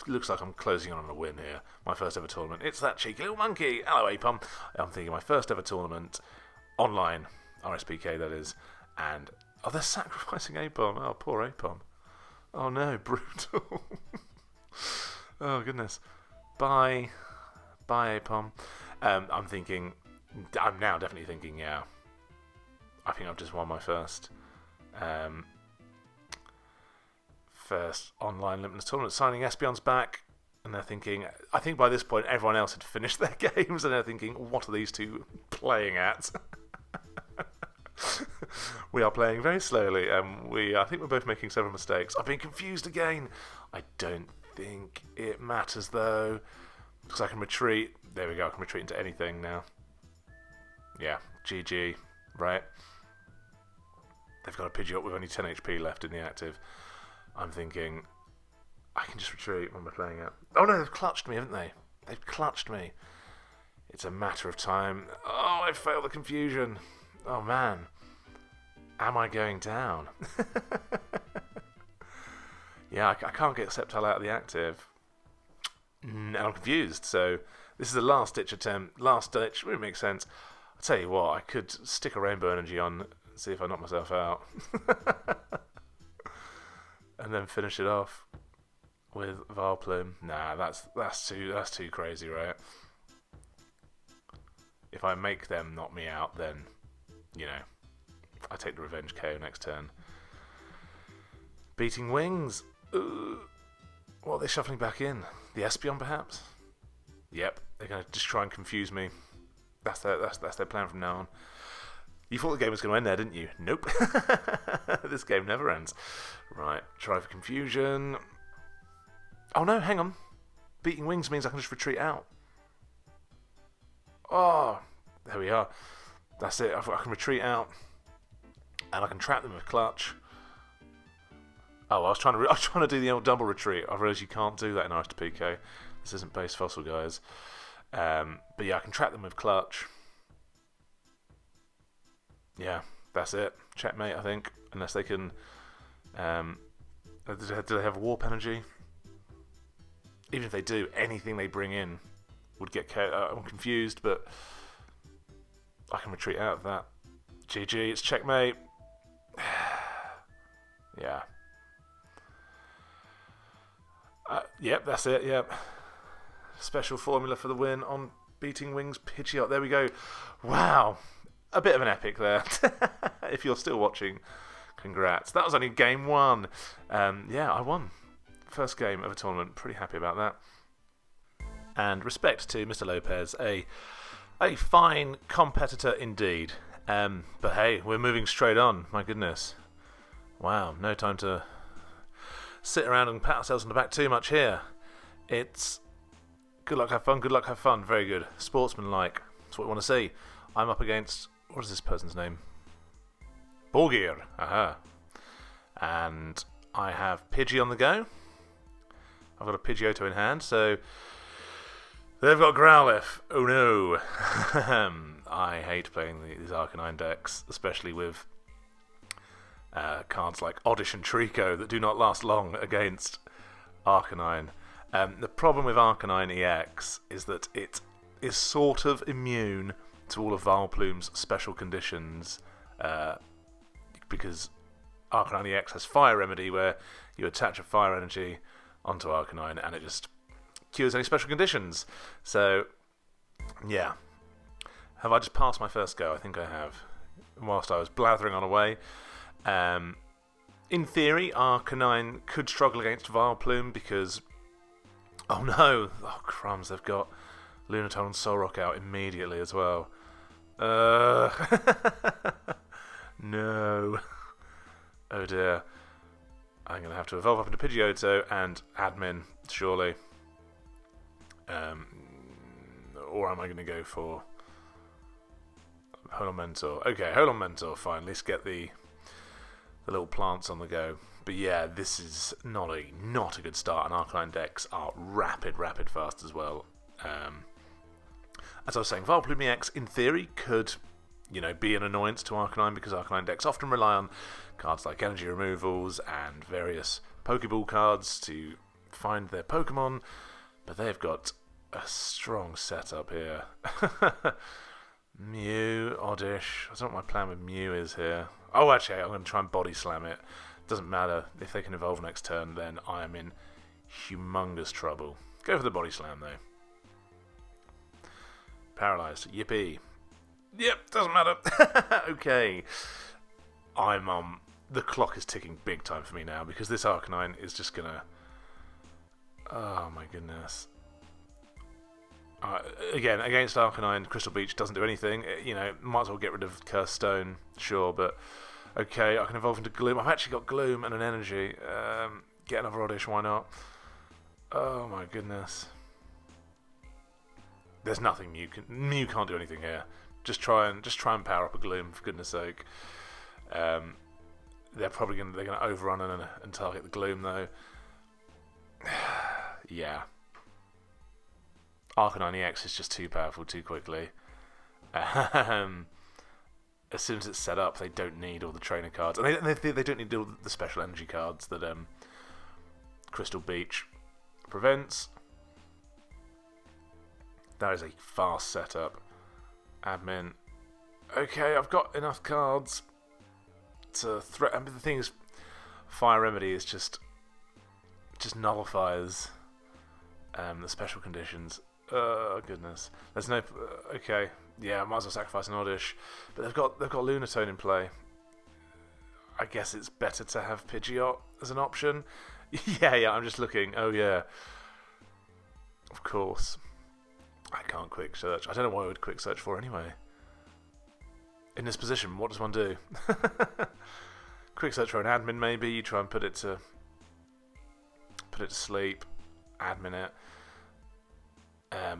A: looks like I'm closing on a win here. My first ever tournament. It's that cheeky little monkey. Hello, Apom. I'm thinking my first ever tournament, online, RSPK that is, and they're sacrificing Apom. Oh, poor Apom. Oh no, brutal. Oh goodness. Bye, Apom. I'm now definitely thinking, yeah, I think I've just won my first online Limitless tournament. Signing Espeon's back, and they're thinking, I think by this point everyone else had finished their games, and they're thinking, what are these two playing at? We are playing very slowly, and I think we're both making several mistakes. I've been confused again. I don't think it matters though, because I can retreat. There we go, I can retreat into anything now. Yeah, GG, right? They've got a Pidgeot with only 10 HP left in the active. I'm thinking, I can just retreat when we're playing it. Oh no, they've clutched me, haven't they? They've clutched me. It's a matter of time. Oh, I failed the confusion. Oh man. Am I going down? Yeah, I can't get Sceptile out of the active. And I'm confused, so this is a last-ditch attempt. Last-ditch, it makes sense. I'll tell you what, I could stick a Rainbow Energy on, see if I knock myself out. And then finish it off with Vileplume. Nah, that's too crazy, right? If I make them knock me out, then, I take the Revenge KO next turn. Beating Wings. What are they shuffling back in? The Espeon, perhaps? Yep, they're going to just try and confuse me. That's their plan from now on. You thought the game was going to end there, didn't you? Nope. This game never ends. Right, try for confusion. Oh no, hang on. Beating Wings means I can just retreat out. Oh, there we are. That's it. I can retreat out, and I can trap them with Clutch. Oh, I was trying to do the old double retreat. I realised you can't do that in Ice to PK. This isn't base fossil, guys. But yeah, I can trap them with clutch. Yeah, that's it. Checkmate, I think. Unless they can... do they have warp energy? Even if they do, anything they bring in would get... I'm confused, but I can retreat out of that. GG, it's checkmate. Yeah. Yep, that's it, yep. Special formula for the win on beating Wings Pidgeot. There we go. Wow. A bit of an epic there. If you're still watching, congrats. That was only game 1. Yeah, I won. First game of a tournament. Pretty happy about that. And respect to Mr. Lopez, a fine competitor indeed. But hey, we're moving straight on. My goodness. Wow, no time to sit around and pat ourselves on the back too much here. It's good luck, have fun, good luck, have fun. Very good. Sportsman-like. That's what we want to see. I'm up against... What is this person's name? Borgir. Aha. And I have Pidgey on the go. I've got a Pidgeotto in hand, so... They've got Growlithe. Oh no. I hate playing these Arcanine decks, especially with cards like Oddish and Trico that do not last long against Arcanine. The problem with Arcanine EX is that it is sort of immune to all of Vileplume's special conditions, because Arcanine EX has Fire Remedy, where you attach a fire energy onto Arcanine and it just cures any special conditions. So, yeah. Have I just passed my first go? I think I have. Whilst I was blathering on away. In theory, Arcanine could struggle against Vileplume because... Oh no! Oh crumbs, they've got Lunatone and Solrock out immediately as well. No. Oh dear. I'm going to have to evolve up into Pidgeotto and Admin, surely. Or am I going to go for Holon Mentor? Okay, Holon Mentor, fine. Let's get the little plants on the go. But yeah, this is not a good start, and Arcanine decks are rapid fast as well. As I was saying, Vileplume EX, in theory, could, be an annoyance to Arcanine, because Arcanine decks often rely on cards like energy removals and various Pokeball cards to find their Pokemon, but they've got a strong setup here. Mew, Oddish. I don't know what my plan with Mew is here. Oh, actually, I'm going to try and body slam it. Doesn't matter. If they can evolve next turn, then I am in humongous trouble. Go for the body slam, though. Paralyzed. Yippee. Yep, doesn't matter. Okay. The clock is ticking big time for me now, because this Arcanine is just going to... Oh, my goodness. Again, against Arcanine, Crystal Beach doesn't do anything. Might as well get rid of Cursed Stone, sure, but... Okay, I can evolve into Gloom. I've actually got Gloom and an energy. Get another Oddish, why not? Oh my goodness. There's nothing Mew can't do anything here. Just try and power up a Gloom, for goodness sake. They're gonna overrun and target the Gloom though. Yeah. Arcanine EX is just too powerful too quickly. As soon as it's set up, they don't need all the trainer cards, and they don't need all the special energy cards that Crystal Beach prevents. That is a fast setup. Admin. Okay, I've got enough cards to threat. I mean, the thing is, Fire Remedy is just nullifies the special conditions. Oh goodness. There's no. Okay. Yeah, I might as well sacrifice an Oddish. But they've got Lunatone in play. I guess it's better to have Pidgeot as an option. Yeah, I'm just looking. Oh yeah. Of course. I can't quick search. I don't know what I would quick search for anyway. In this position, what does one do? Quick search for an admin maybe. You try and put it to sleep. Admin it.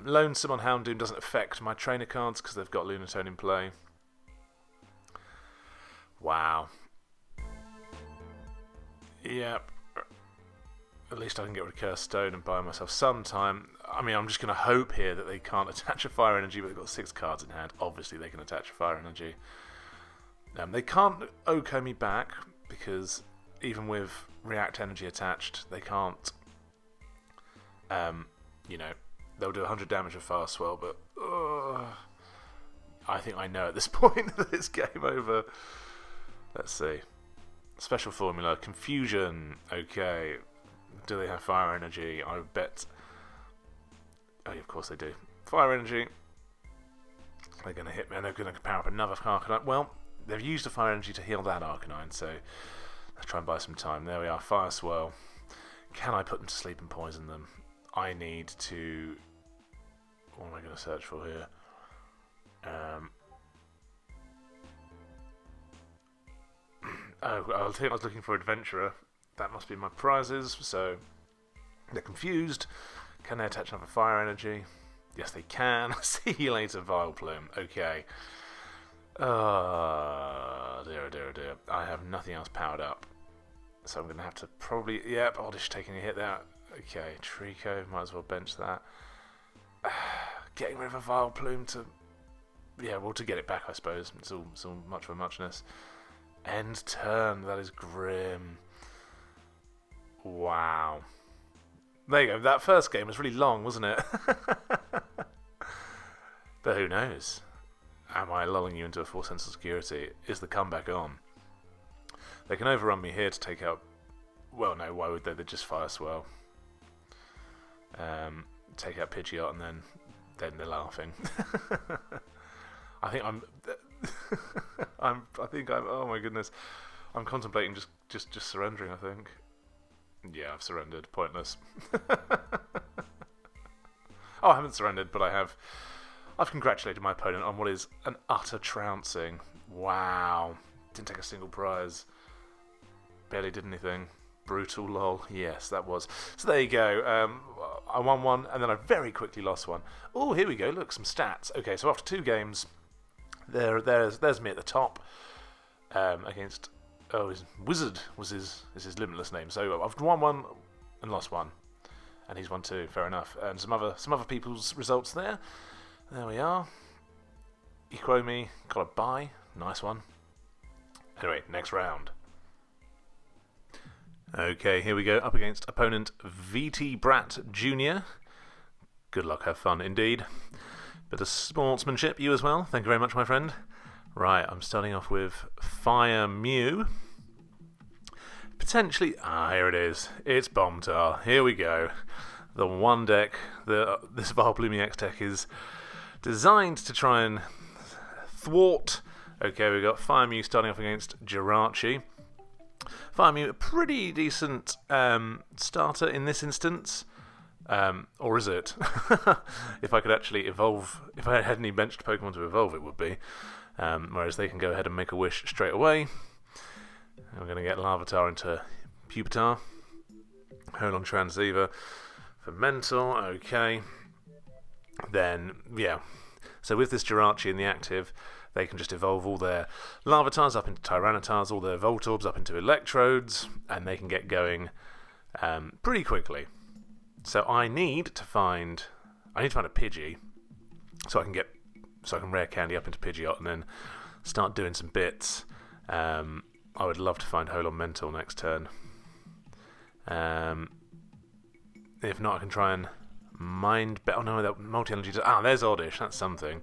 A: Lonesome on Houndoom doesn't affect my trainer cards because they've got Lunatone in play. Wow. Yep. at least I can get rid of Cursed Stone and buy myself some time. I mean, I'm just going to hope here that they can't attach a Fire Energy, but they've got 6 cards in hand. Obviously, they can attach a Fire Energy. They can't OK me back, because even with React Energy attached, they can't... you know, they'll do 100 damage with Fast Swell, but... I think I know at this point that it's game over. Let's see. Special formula. Confusion. Okay. Do they have Fire Energy? I bet... Oh, of course they do. Fire Energy. They're going to hit me, and they're going to power up another Arcanine. Well, they've used the Fire Energy to heal that Arcanine, so let's try and buy some time. There we are. Fire Swirl. Can I put them to sleep and poison them? I need to... What am I going to search for here? I think I was looking for Adventurer. That must be my prizes. So they're confused. Can they attach another Fire Energy? Yes, they can. See you later, Vileplume. Okay. Dear, dear, dear. I have nothing else powered up, so I'm going to have to probably... Yep, Oddish taking a hit there. Okay, Trico. Might as well bench that. Getting rid of a Vileplume to... Yeah, well, to get it back, I suppose. It's all much for muchness. End turn. That is grim. Wow. There you go. That first game was really long, wasn't it? But who knows? Am I lulling you into a false sense of security? Is the comeback on? They can overrun me here to take out... Well, no, why would they? They'd just Fire Swell. Take out Pidgeot, and then they're laughing. I think I'm... oh my goodness. I'm contemplating just surrendering, I think. Yeah, I've surrendered. Pointless. Oh, I haven't surrendered, but I've congratulated my opponent on what is an utter trouncing. Wow. Didn't take a single prize. Barely did anything. Brutal, lol. Yes, that was. So there you go. I won one, and then I very quickly lost one. Oh, here we go. Look, some stats. Okay, so after 2 games, there's me at the top against... Oh, Wizard is his limitless name. So I've won one and lost one, and he's won 2. Fair enough. And some other people's results there. There we are. Equomi got a bye. Nice one. Anyway, next round. Okay, here we go. Up against opponent VT Brat Jr. Good luck, have fun indeed. Bit of sportsmanship, you as well. Thank you very much, my friend. Right, I'm starting off with Fire Mew. Potentially... here it is. It's Bombtar. Here we go. The one deck, this Vileplume X deck is designed to try and thwart... Okay, we've got Fire Mew starting off against Jirachi. Fire Mew, a pretty decent starter in this instance. Or is it? If I could actually evolve... If I had any benched Pokemon to evolve, it would be. Whereas they can go ahead and make a wish straight away. I'm going to get Larvitar into Pupitar. Holon Transceiver for Mental. Okay. Then, yeah. So with this Jirachi in the active, they can just evolve all their Larvitars up into Tyrannitars, all their Voltorbs up into Electrodes, and they can get going pretty quickly. So I need to find a Pidgey, so I can rare candy up into Pidgeot and then start doing some bits. I would love to find Holon Mental next turn. If not, I can try and mind... Oh no, that multi-energy... there's Oddish. That's something.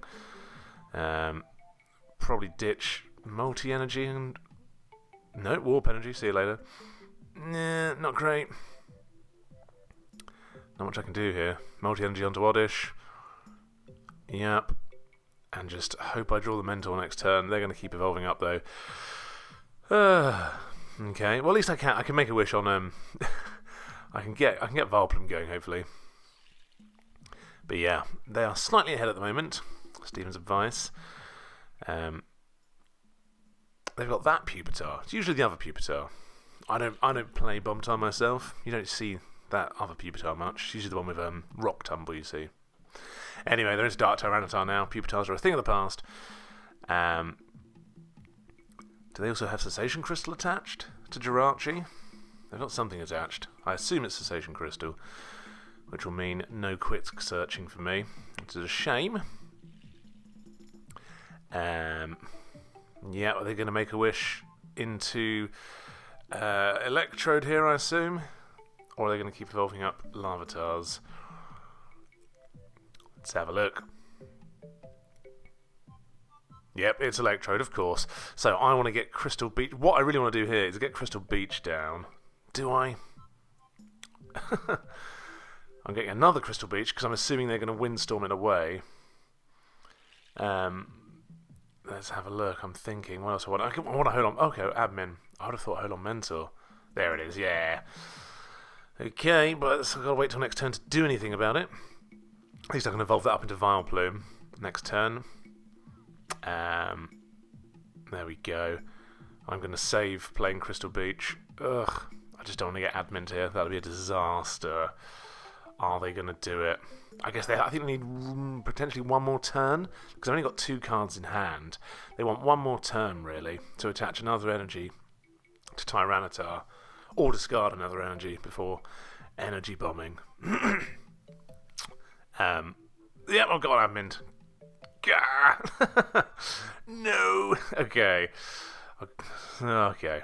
A: Probably ditch multi-energy and... No, Warp Energy. See you later. Nah, not great. Not much I can do here. Multi-energy onto Oddish. Yep. And just hope I draw the Mentor next turn. They're going to keep evolving up, though. Okay. Well, at least I can make a wish on... I can get Vileplume going, hopefully. But yeah, they are slightly ahead at the moment. Stephen's advice. They've got that Pupitar. It's usually the other Pupitar. I don't play Bombtar myself. You don't see that other Pupitar much. It's usually the one with Rock Tumble, you see. Anyway, there is Dark Tyranitar now. Pupitars are a thing of the past. Do they also have Cessation Crystal attached to Jirachi? They've got something attached. I assume it's Cessation Crystal, which will mean no quick searching for me, which is a shame. Yeah, are they going to make a wish into Electrode here, I assume? Or are they going to keep evolving up Larvatars? Let's have a look. Yep, it's Electrode, of course. So I want to get Crystal Beach. What I really want to do here is get Crystal Beach down. Do I? I'm getting another Crystal Beach because I'm assuming they're going to Windstorm it away. Let's have a look. I'm thinking. What else I want? I want a Holon. Okay, Admin. I would have thought Holon Mentor. There it is. Yeah. Okay, but I've got to wait till next turn to do anything about it. At least I can evolve that up into Vileplume next turn. There we go. I'm going to save playing Crystal Beach. Ugh, I just don't want to get admin here. That'll be a disaster. Are they going to do it? I guess I think they need potentially one more turn, because I've only got 2 cards in hand. They want one more turn, really, to attach another energy to Tyranitar, or discard another energy before energy bombing. Yep, I've got admin. Gah! No! Okay. Okay.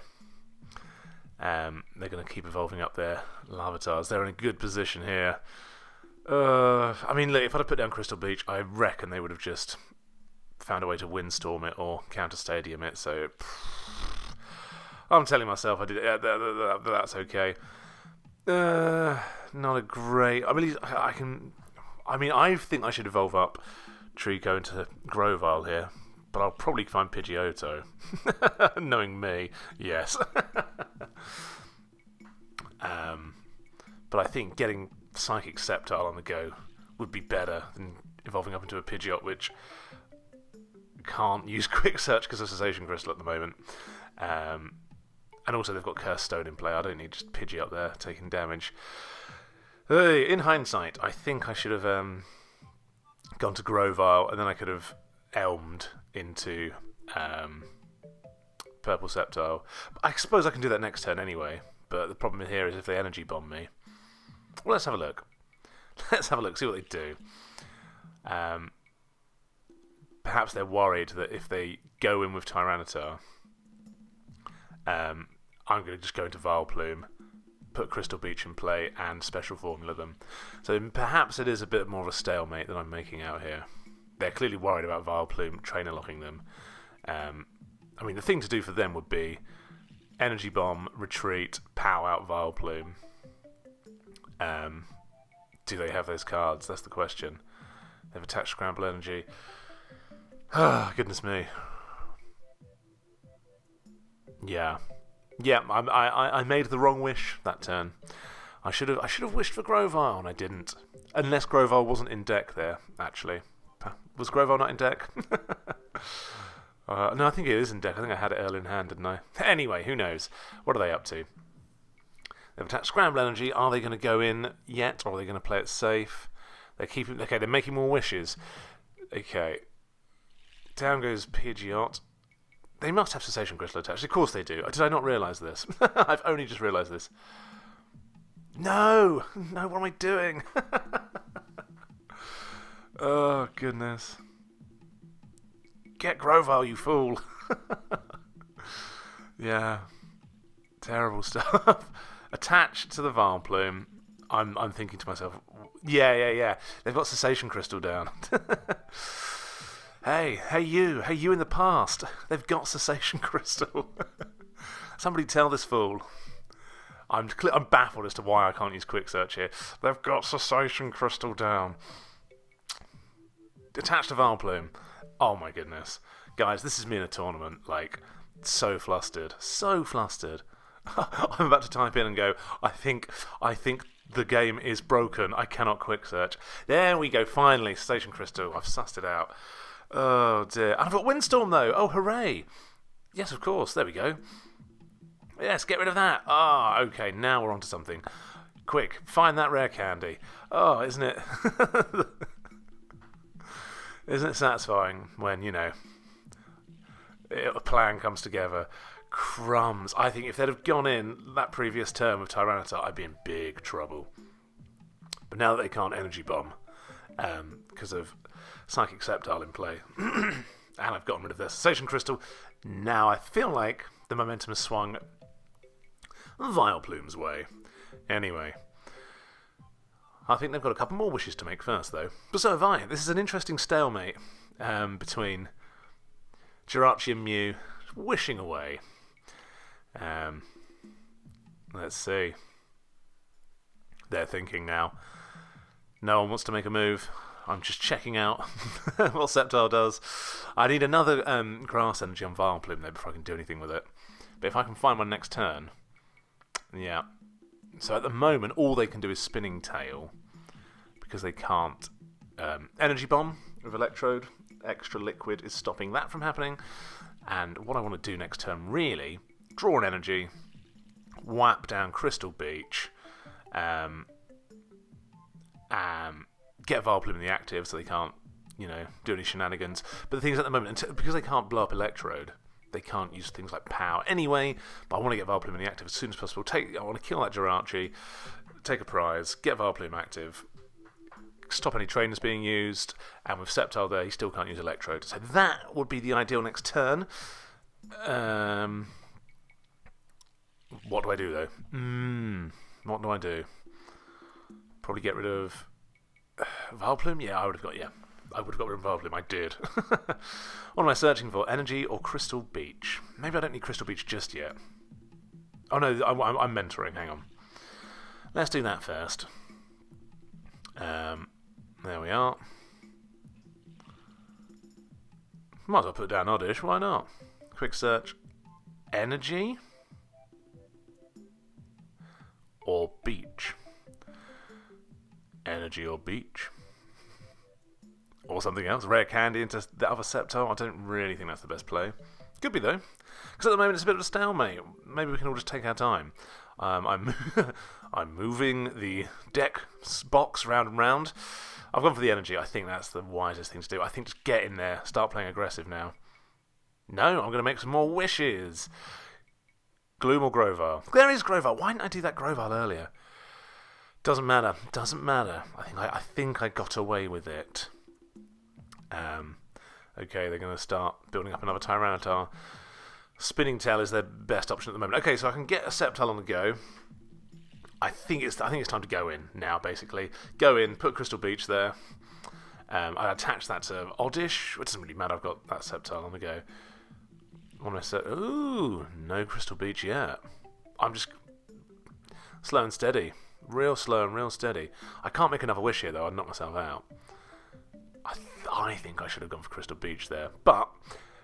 A: They're going to keep evolving up their Larvatars. They're in a good position here. I mean, look, if I'd have put down Crystal Beach, I reckon they would have just found a way to Windstorm it or Counter Stadium it, so I'm telling myself I did it. That's okay. Not a great... I think I should evolve up Trico into Grovyle here, but I'll probably find Pidgeotto. Knowing me, yes. But I think getting Psychic Sceptile on the go would be better than evolving up into a Pidgeot, which can't use Quick Search because of Cessation Crystal at the moment. And also they've got Cursed Stone in play. I don't need just Pidgeot there taking damage. In hindsight, I think I should have gone to Grovyle, and then I could have Elmed into Purple Sceptile. I suppose I can do that next turn anyway, but the problem here is if they energy bomb me. Well, let's have a look. Let's have a look, see what they do. Perhaps they're worried that if they go in with Tyranitar, I'm going to just go into Vileplume, put Crystal Beach in play, and Special Formula them. So perhaps it is a bit more of a stalemate than I'm making out here. They're clearly worried about Vileplume trainer locking them. I mean, the thing to do for them would be Energy Bomb, retreat, pow out Vileplume. Do they have those cards? That's the question. They've attached Scramble Energy. Ah, goodness me. Yeah. Yeah, I made the wrong wish that turn. I should have wished for Grovyle, and I didn't. Unless Grovyle wasn't in deck there, actually. Was Grovyle not in deck? No, I think it is in deck. I think I had it early in hand, didn't I? Anyway, who knows? What are they up to? They've attacked Scramble Energy. Are they going to go in yet, or are they going to play it safe? They're making more wishes. Okay. Down goes Pidgeot. They must have Cessation Crystal attached. Of course they do. Did I not realise this? I've only just realised this. No! No, what am I doing? Oh, goodness. Get Grovyle, you fool. Yeah. Terrible stuff. Attached to the Vileplume, I'm thinking to myself, yeah. They've got Cessation Crystal down. Hey you in the past. They've got Cessation Crystal. Somebody tell this fool. I'm baffled as to why I can't use Quick Search here. They've got Cessation Crystal down. Attached to Vileplume. Oh my goodness. Guys, this is me in a tournament. Like, so flustered. So flustered. I'm about to type in and go, I think the game is broken. I cannot Quick Search. There we go, finally. Cessation Crystal. I've sussed it out. Oh dear. And I've got Windstorm though. Oh, hooray. Yes, of course. There we go. Yes, get rid of that. Ah, okay. Now we're on to something. Quick, find that rare candy. Oh, isn't it? Isn't it satisfying when, a plan comes together? Crumbs. I think if they'd have gone in that previous turn with Tyranitar, I'd be in big trouble. But now that they can't Energy Bomb, because of Psychic Sceptile in play, and I've gotten rid of their Sensation Crystal, now I feel like the momentum has swung Vileplume's way. Anyway, I think they've got a couple more wishes to make first, though. But so have I. This is an interesting stalemate between Jirachi and Mew wishing away. Let's see. They're thinking now. No one wants to make a move. I'm just checking out what Sceptile does. I need another Grass Energy on Vileplume though before I can do anything with it. But if I can find one next turn, yeah. So at the moment, all they can do is Spinning Tail because they can't Energy Bomb with Electrode. Extra Liquid is stopping that from happening. And what I want to do next turn, really, draw an energy, whap down Crystal Beach, get Vileplume in the active so they can't, do any shenanigans. But the thing is, at the moment, because they can't blow up Electrode, they can't use things like Power anyway. But I want to get Vileplume in the active as soon as possible. I want to kill that Jirachi, take a prize, get Vileplume active, stop any trainers being used, and with Sceptile there, he still can't use Electrode. So that would be the ideal next turn. What do I do, though? What do I do? Probably get rid of Vileplume? Yeah, I would have got rid of Vileplume. I did. What am I searching for? Energy or Crystal Beach? Maybe I don't need Crystal Beach just yet. Oh no, I'm mentoring. Hang on. Let's do that first. There we are. Might as well put down Oddish, why not? Quick search. Energy or Beach? Energy or Beach? Or something else. Rare Candy into the other Sceptile. I don't really think that's the best play. Could be though. Because at the moment it's a bit of a stalemate. Maybe we can all just take our time. I'm moving the deck box round and round. I've gone for the energy. I think that's the wisest thing to do. I think just get in there. Start playing aggressive now. No, I'm going to make some more wishes. Gloom or Grovyle? There is Grovyle. Why didn't I do that Grovyle earlier? Doesn't matter. Doesn't matter. I think I got away with it. Okay, they're going to start building up another Tyranitar. Spinning Tail is their best option at the moment. Okay, so I can get a Sceptile on the go. I think it's time to go in now, basically. Go in, put Crystal Beach there. I attach that to Oddish. It doesn't really matter, I've got that Sceptile on the go. Ooh, no Crystal Beach yet. I'm just slow and steady. Real slow and real steady. I can't make another wish here, though. I'd knock myself out. I think I should have gone for Crystal Beach there. But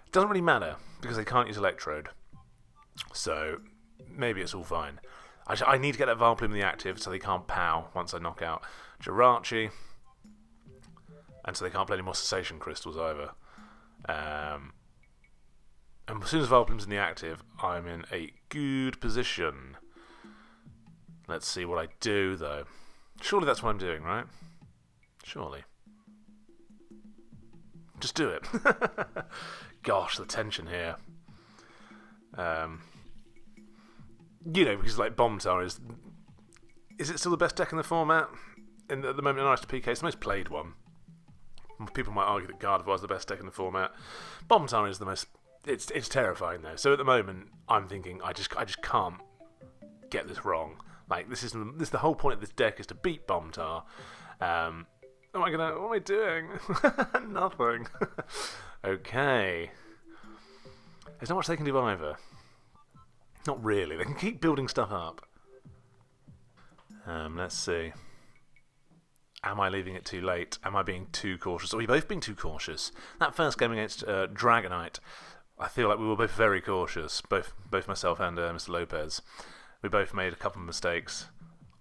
A: it doesn't really matter, because they can't use Electrode. So maybe it's all fine. I need to get that Vileplume in the active so they can't POW once I knock out Jirachi. And so they can't play any more Cessation Crystals either. And as soon as Vileplume's in the active, I'm in a good position. Let's see what I do, though. Surely that's what I'm doing, right? Surely. Just do it. Gosh, the tension here. Because like Bombtar is it still the best deck in the format? At the moment in RSPK, it's the most played one. People might argue that Gardevoir is the best deck in the format. Bombtar is the most. It's terrifying though. So at the moment, I'm thinking I just can't get this wrong. Like this is the whole point of this deck is to beat Bombtar. What am I doing? Nothing. Okay. There's not much they can do either. Not really. They can keep building stuff up. Let's see. Am I leaving it too late? Am I being too cautious? Are we both being too cautious? That first game against Dragonite, I feel like we were both very cautious. Both myself and Mr. Lopez. We both made a couple of mistakes.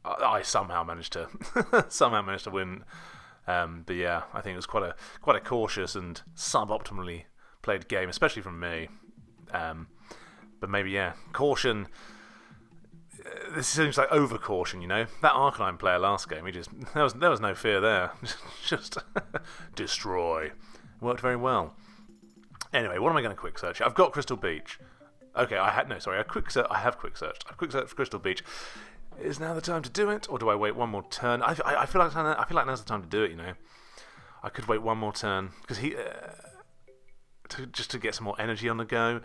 A: I somehow managed to win. But yeah, I think it was quite a cautious and suboptimally played game, especially from me. But maybe, yeah, caution. This seems like over caution, That Arcanine player last game, there was no fear there. Just destroy. Worked very well. Anyway, what am I going to quick search? I've got Crystal Beach. Okay, I have quick searched. I've quick searched for Crystal Beach. Is now the time to do it, or do I wait one more turn? I feel like now's the time to do it. I could wait one more turn because just to get some more energy on the go.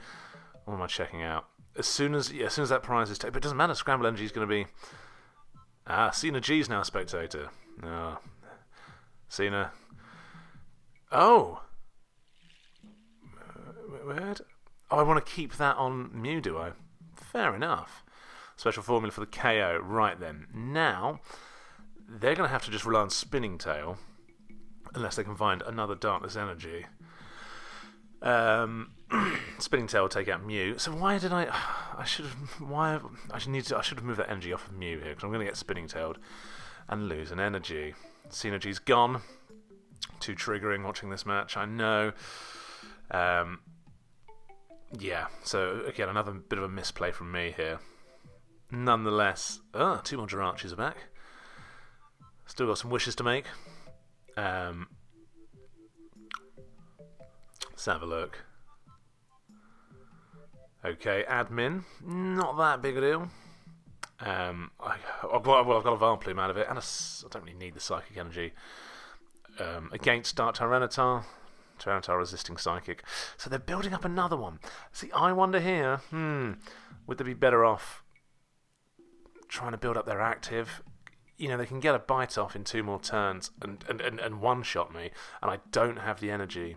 A: What am I checking out? As soon as that prize is taken, but it doesn't matter. Scramble Energy is going to be. Cena G's now a spectator. No, Cena. Oh, where? Oh, I want to keep that on Mew, do I? Fair enough. Special formula for the KO. Right then. Now, they're going to have to just rely on Spinning Tail, unless they can find another Darkness Energy. Spinning Tail will take out Mew. So why did I should have moved that energy off of Mew here, because I'm going to get Spinning Tailed and lose an energy. Synergy's gone. Too triggering watching this match, I know. Yeah, so again, another bit of a misplay from me here. Nonetheless, 2 more Jiraachis are back. Still got some wishes to make. Let's have a look. Okay, admin, not that big a deal. I've got a Vileplume out of it, and I don't really need the Psychic Energy. Against Dark Tyranitar resisting Psychic. So they're building up another one. See, I wonder here, would they be better off trying to build up their active? They can get a bite off in 2 more turns and one-shot me, and I don't have the energy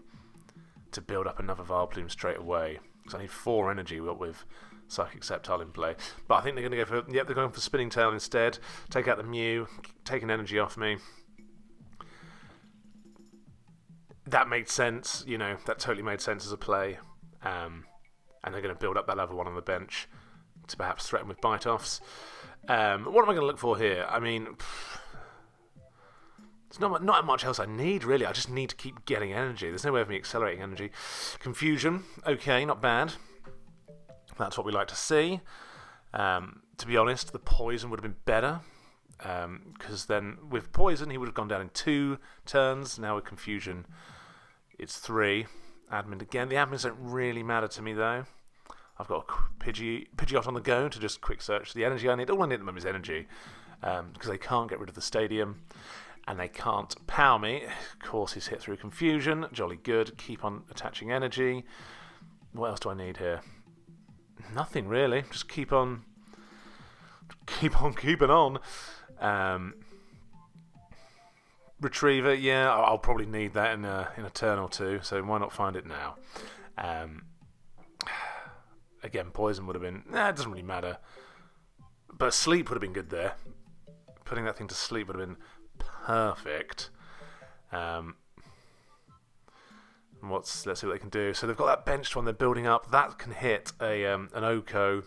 A: to build up another Vileplume straight away, because I need 4 energy with Psychic Sceptile in play. But I think they're going to go for... Yep, they're going for Spinning Tail instead. Take out the Mew, take an energy off me. That made sense, that totally made sense as a play. And they're going to build up that level 1 on the bench to perhaps threaten with bite-offs. What am I going to look for here? I mean, there's not much else I need, really. I just need to keep getting energy. There's no way of me accelerating energy. Confusion, okay, not bad. That's what we like to see. To be honest, the Poison would have been better. Because then with Poison, he would have gone down in 2 turns. Now with Confusion, it's 3. Admin again. The admins don't really matter to me, though. I've got a Pidgeot on the go to just quick search the energy I need. All I need at the moment is energy, because they can't get rid of the stadium, and they can't power me. Of course, he's hit through Confusion. Jolly good. Keep on attaching energy. What else do I need here? Nothing, really. Just keep on keeping on. Retriever, yeah, I'll probably need that in a turn or 2, so why not find it now? Again, Poison would have been... it doesn't really matter. But Sleep would have been good there. Putting that thing to sleep would have been perfect. Let's see what they can do. So they've got that benched one they're building up. That can hit an Oko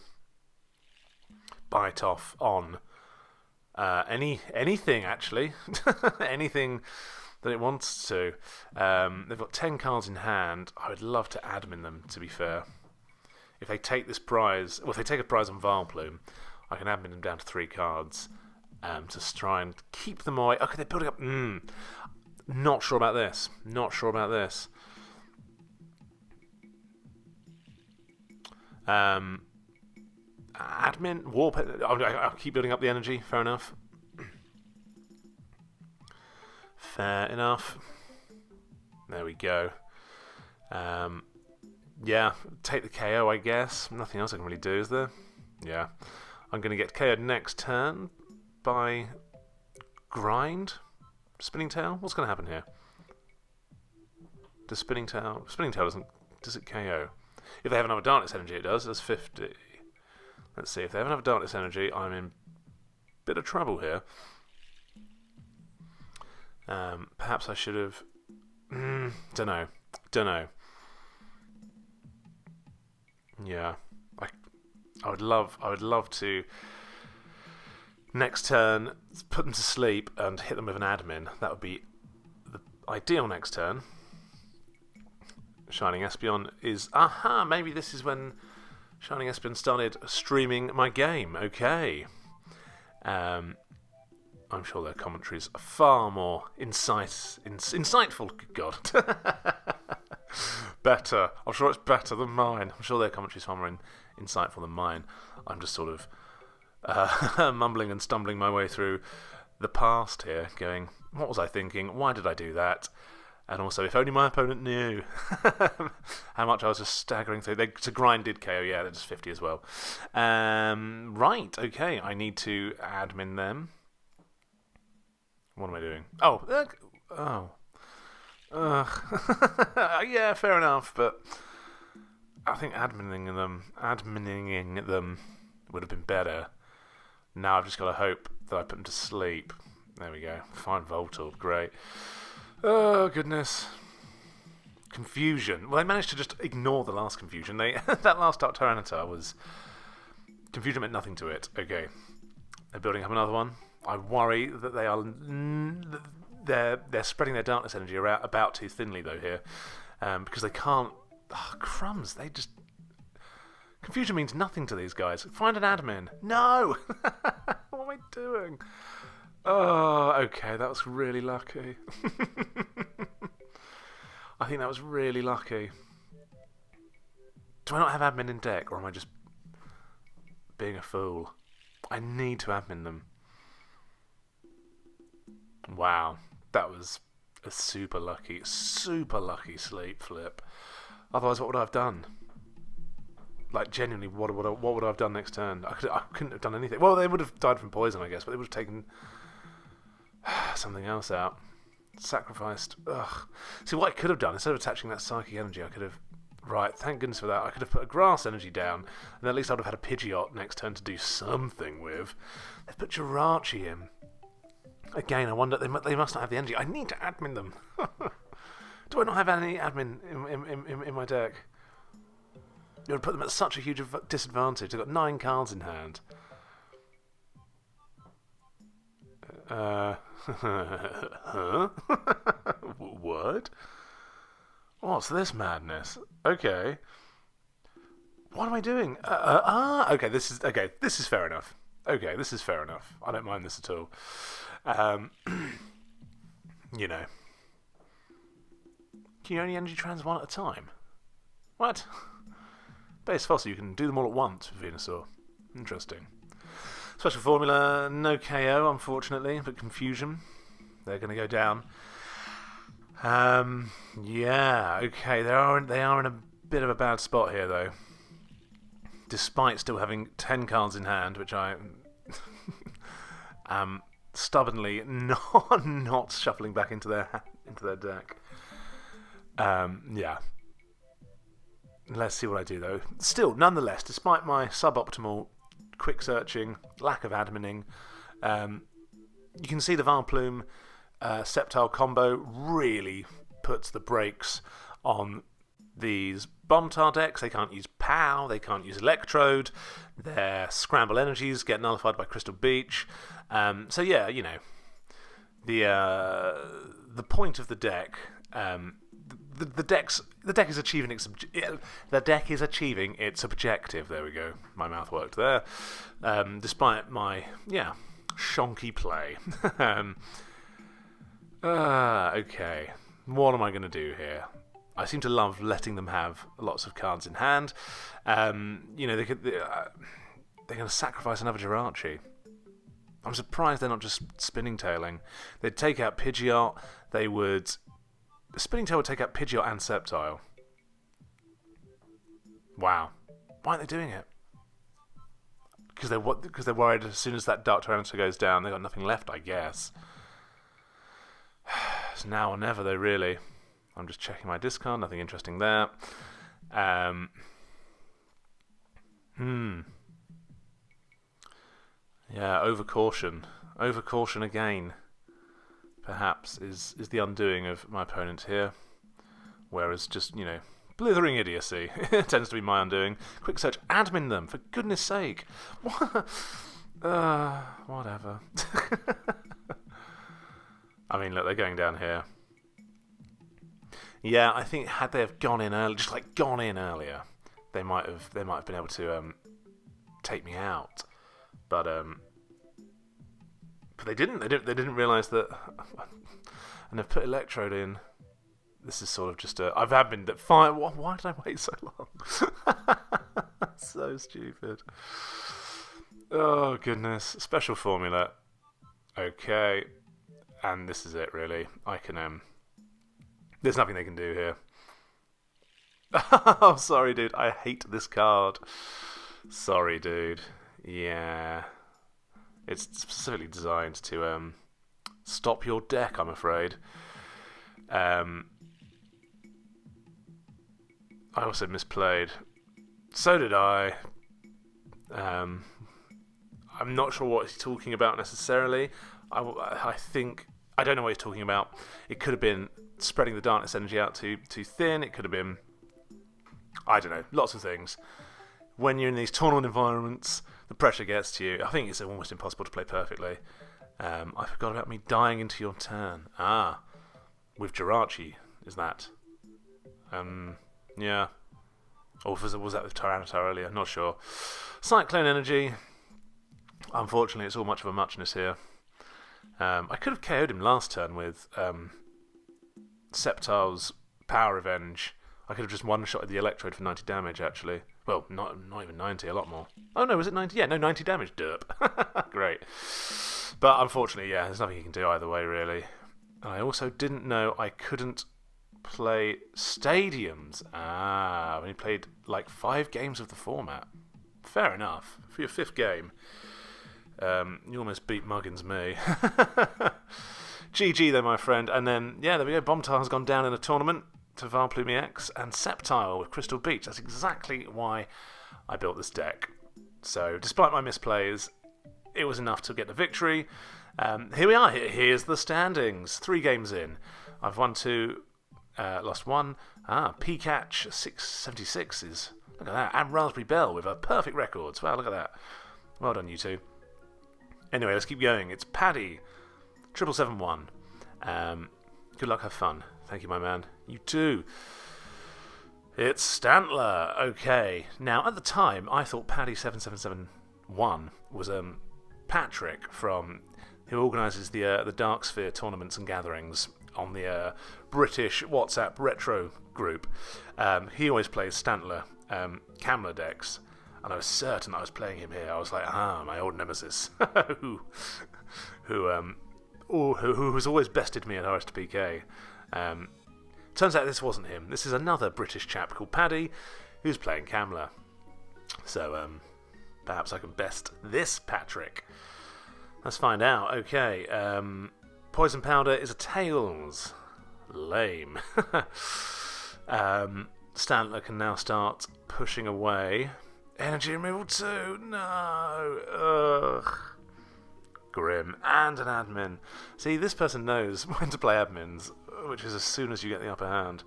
A: bite off on anything, actually. Anything that it wants to. They've got 10 cards in hand. I would love to admin them, to be fair. If they take this prize, if they take a prize on Vileplume, I can admin them down to 3 cards to try and keep them away. Okay, they're building up. Not sure about this. Admin, Warp. I'll keep building up the energy. Fair enough. There we go. Yeah, take the KO, I guess. Nothing else I can really do, is there? Yeah. I'm going to get KO'd next turn by Grind? Spinning Tail? What's going to happen here? Does Spinning Tail... Spinning Tail doesn't... Does it KO? If they have another Darkness Energy, it does. That's 50. Let's see. If they have another Darkness Energy, I'm in a bit of trouble here. Perhaps I should have... Don't know. Yeah, I would love to next turn put them to sleep and hit them with an admin. That would be the ideal next turn. Shining Espeon is... maybe this is when Shining Espeon started streaming my game. Okay. I'm sure their commentaries are far more insightful. Good God. Better. I'm sure it's better than mine. I'm sure their commentary's far more insightful than mine. I'm just sort of mumbling and stumbling my way through the past here, going, what was I thinking? Why did I do that? And also, if only my opponent knew how much I was just staggering through. To grind did KO, yeah, that's 50 as well. Right, okay, I need to admin them. What am I doing? Yeah, fair enough, but I think adminning them would have been better. Now I've just got to hope that I put them to sleep. There we go. Fine Voltorb, great. Oh, goodness. Confusion. Well, I managed to just ignore the last confusion. That last Dark Tyranitar was... Confusion meant nothing to it. Okay. They're building up another one. I worry that they are... They're spreading their darkness energy about too thinly, though, here. Because they can't... Oh, crumbs. They just... Confusion means nothing to these guys. Find an admin. No! What am I doing? Oh, okay, that was really lucky. I think that was really lucky. Do I not have admin in deck, or am I just being a fool? I need to admin them. Wow, that was a super lucky sleep flip. Otherwise, what would I have done? Like, genuinely, what would I have done next turn? I couldn't have done anything. Well, they would have died from poison, I guess, but they would have taken something else out. Sacrificed. Ugh. See, what I could have done, instead of attaching that psychic energy, I could have... Right, thank goodness for that. I could have put a grass energy down, and at least I would have had a Pidgeot next turn to do something with. They've put Jirachi in. Again, I wonder, they must not have the energy. I need to admin them. Do I not have any admin in my deck? You would put them at such a huge disadvantage. They've got 9 cards in hand. Huh? What? What's this madness? Okay. What am I doing? Okay, this is fair enough. Okay, this is fair enough. I don't mind this at all. You know. Can you only energy trans one at a time? What? Base fossil, you can do them all at once with Venusaur. Interesting. Special formula, no KO, unfortunately, but confusion. They're going to go down. Yeah, okay, they are in a bit of a bad spot here, though. Despite still having 10 cards in hand, which I am stubbornly not shuffling back into their deck. Yeah. Let's see what I do, though. Still, nonetheless, despite my suboptimal quick searching, lack of admining, you can see the Vileplume Sceptile combo really puts the brakes on these Bombtar decks. They can't use POW, they can't use Electrode, their Scramble energies get nullified by Crystal Beach. So yeah, you know, the point of the deck, the deck is achieving its objective. There we go. My mouth worked there. Despite my shonky play. Okay. What am I going to do here? I seem to love letting them have lots of cards in hand. You know, they're going to sacrifice another Jirachi. I'm surprised they're not just spinning tailing. They'd take out Pidgeot. Spinning Tail would take out Pidgeot and Sceptile. Wow. Why aren't they doing it? Because they're worried as soon as that Dark Tyranitar goes down, they've got nothing left, I guess. It's now or never, though, really. I'm just checking my discard. Nothing interesting there. Yeah, overcaution. Overcaution again. Perhaps is the undoing of my opponent here. Whereas just, you know, blithering idiocy tends to be my undoing. Quick search, admin them, for goodness sake. Whatever. I mean, look, they're going down here. Yeah, I think had they have gone in early, just like gone in earlier, they might have been able to take me out. But they didn't. They didn't realise that. And they've put Electrode in. This is sort of just a... I've admin that fine. Why did I wait so long? So stupid. Oh, goodness. Special formula. Okay. And this is it, really. I can, there's nothing they can do here. Oh, sorry, dude. I hate this card. Sorry, dude. Yeah. It's specifically designed to, stop your deck, I'm afraid. I also misplayed. So did I. I'm not sure what he's talking about necessarily. I think... I don't know what he's talking about. It could have been spreading the darkness energy out too thin. It could have been... I don't know. Lots of things. When you're in these tournament environments, the pressure gets to you. I think it's almost impossible to play perfectly. I forgot about me dying into your turn. Ah. With Jirachi, is that? Yeah. Or was that with Tyranitar earlier? Not sure. Cyclone Energy. Unfortunately, it's all much of a muchness here. I could have KO'd him last turn with Sceptile's Power Revenge. I could have just one-shotted the Electrode for 90 damage, actually. Well, not even 90, a lot more. Oh, no, was it 90? Yeah, no, 90 damage. Derp. Great. But unfortunately, yeah, there's nothing you can do either way, really. And I also didn't know I couldn't play stadiums. Ah, when you played like 5 games of the format. Fair enough. For your 5th game, you almost beat Muggins me. GG though, my friend. And then, yeah, there we go. Bombtar has gone down in a tournament to Vileplume EX and Sceptile with Crystal Beach. That's exactly why I built this deck. So, despite my misplays, it was enough to get the victory. Here we are. Here's the standings. 3 games in. I've won 2, lost 1. Pcatch 676 is... Look at that. And Raspberry Bell with a perfect records. Wow, look at that. Well done, you two. Anyway, let's keep going. It's Paddy 7771. Good luck, have fun. Thank you, my man. You too. It's Stantler. Okay. Now, at the time, I thought Paddy 7771 was Patrick from... who organises the Dark Sphere tournaments and gatherings on the British WhatsApp retro group. He always plays Stantler, Camler decks, and I was certain I was playing him here. I was like, my old nemesis, who has always bested me at RSTPK. Turns out this wasn't him. This is another British chap called Paddy, who's playing Camler. So perhaps I can best this Patrick. Let's find out. Okay, Poison Powder is a Tails. Lame. Stantler can now start pushing away. Energy removal 2. No. Ugh. Grim. And an admin. See, this person knows when to play admins, which is as soon as you get the upper hand.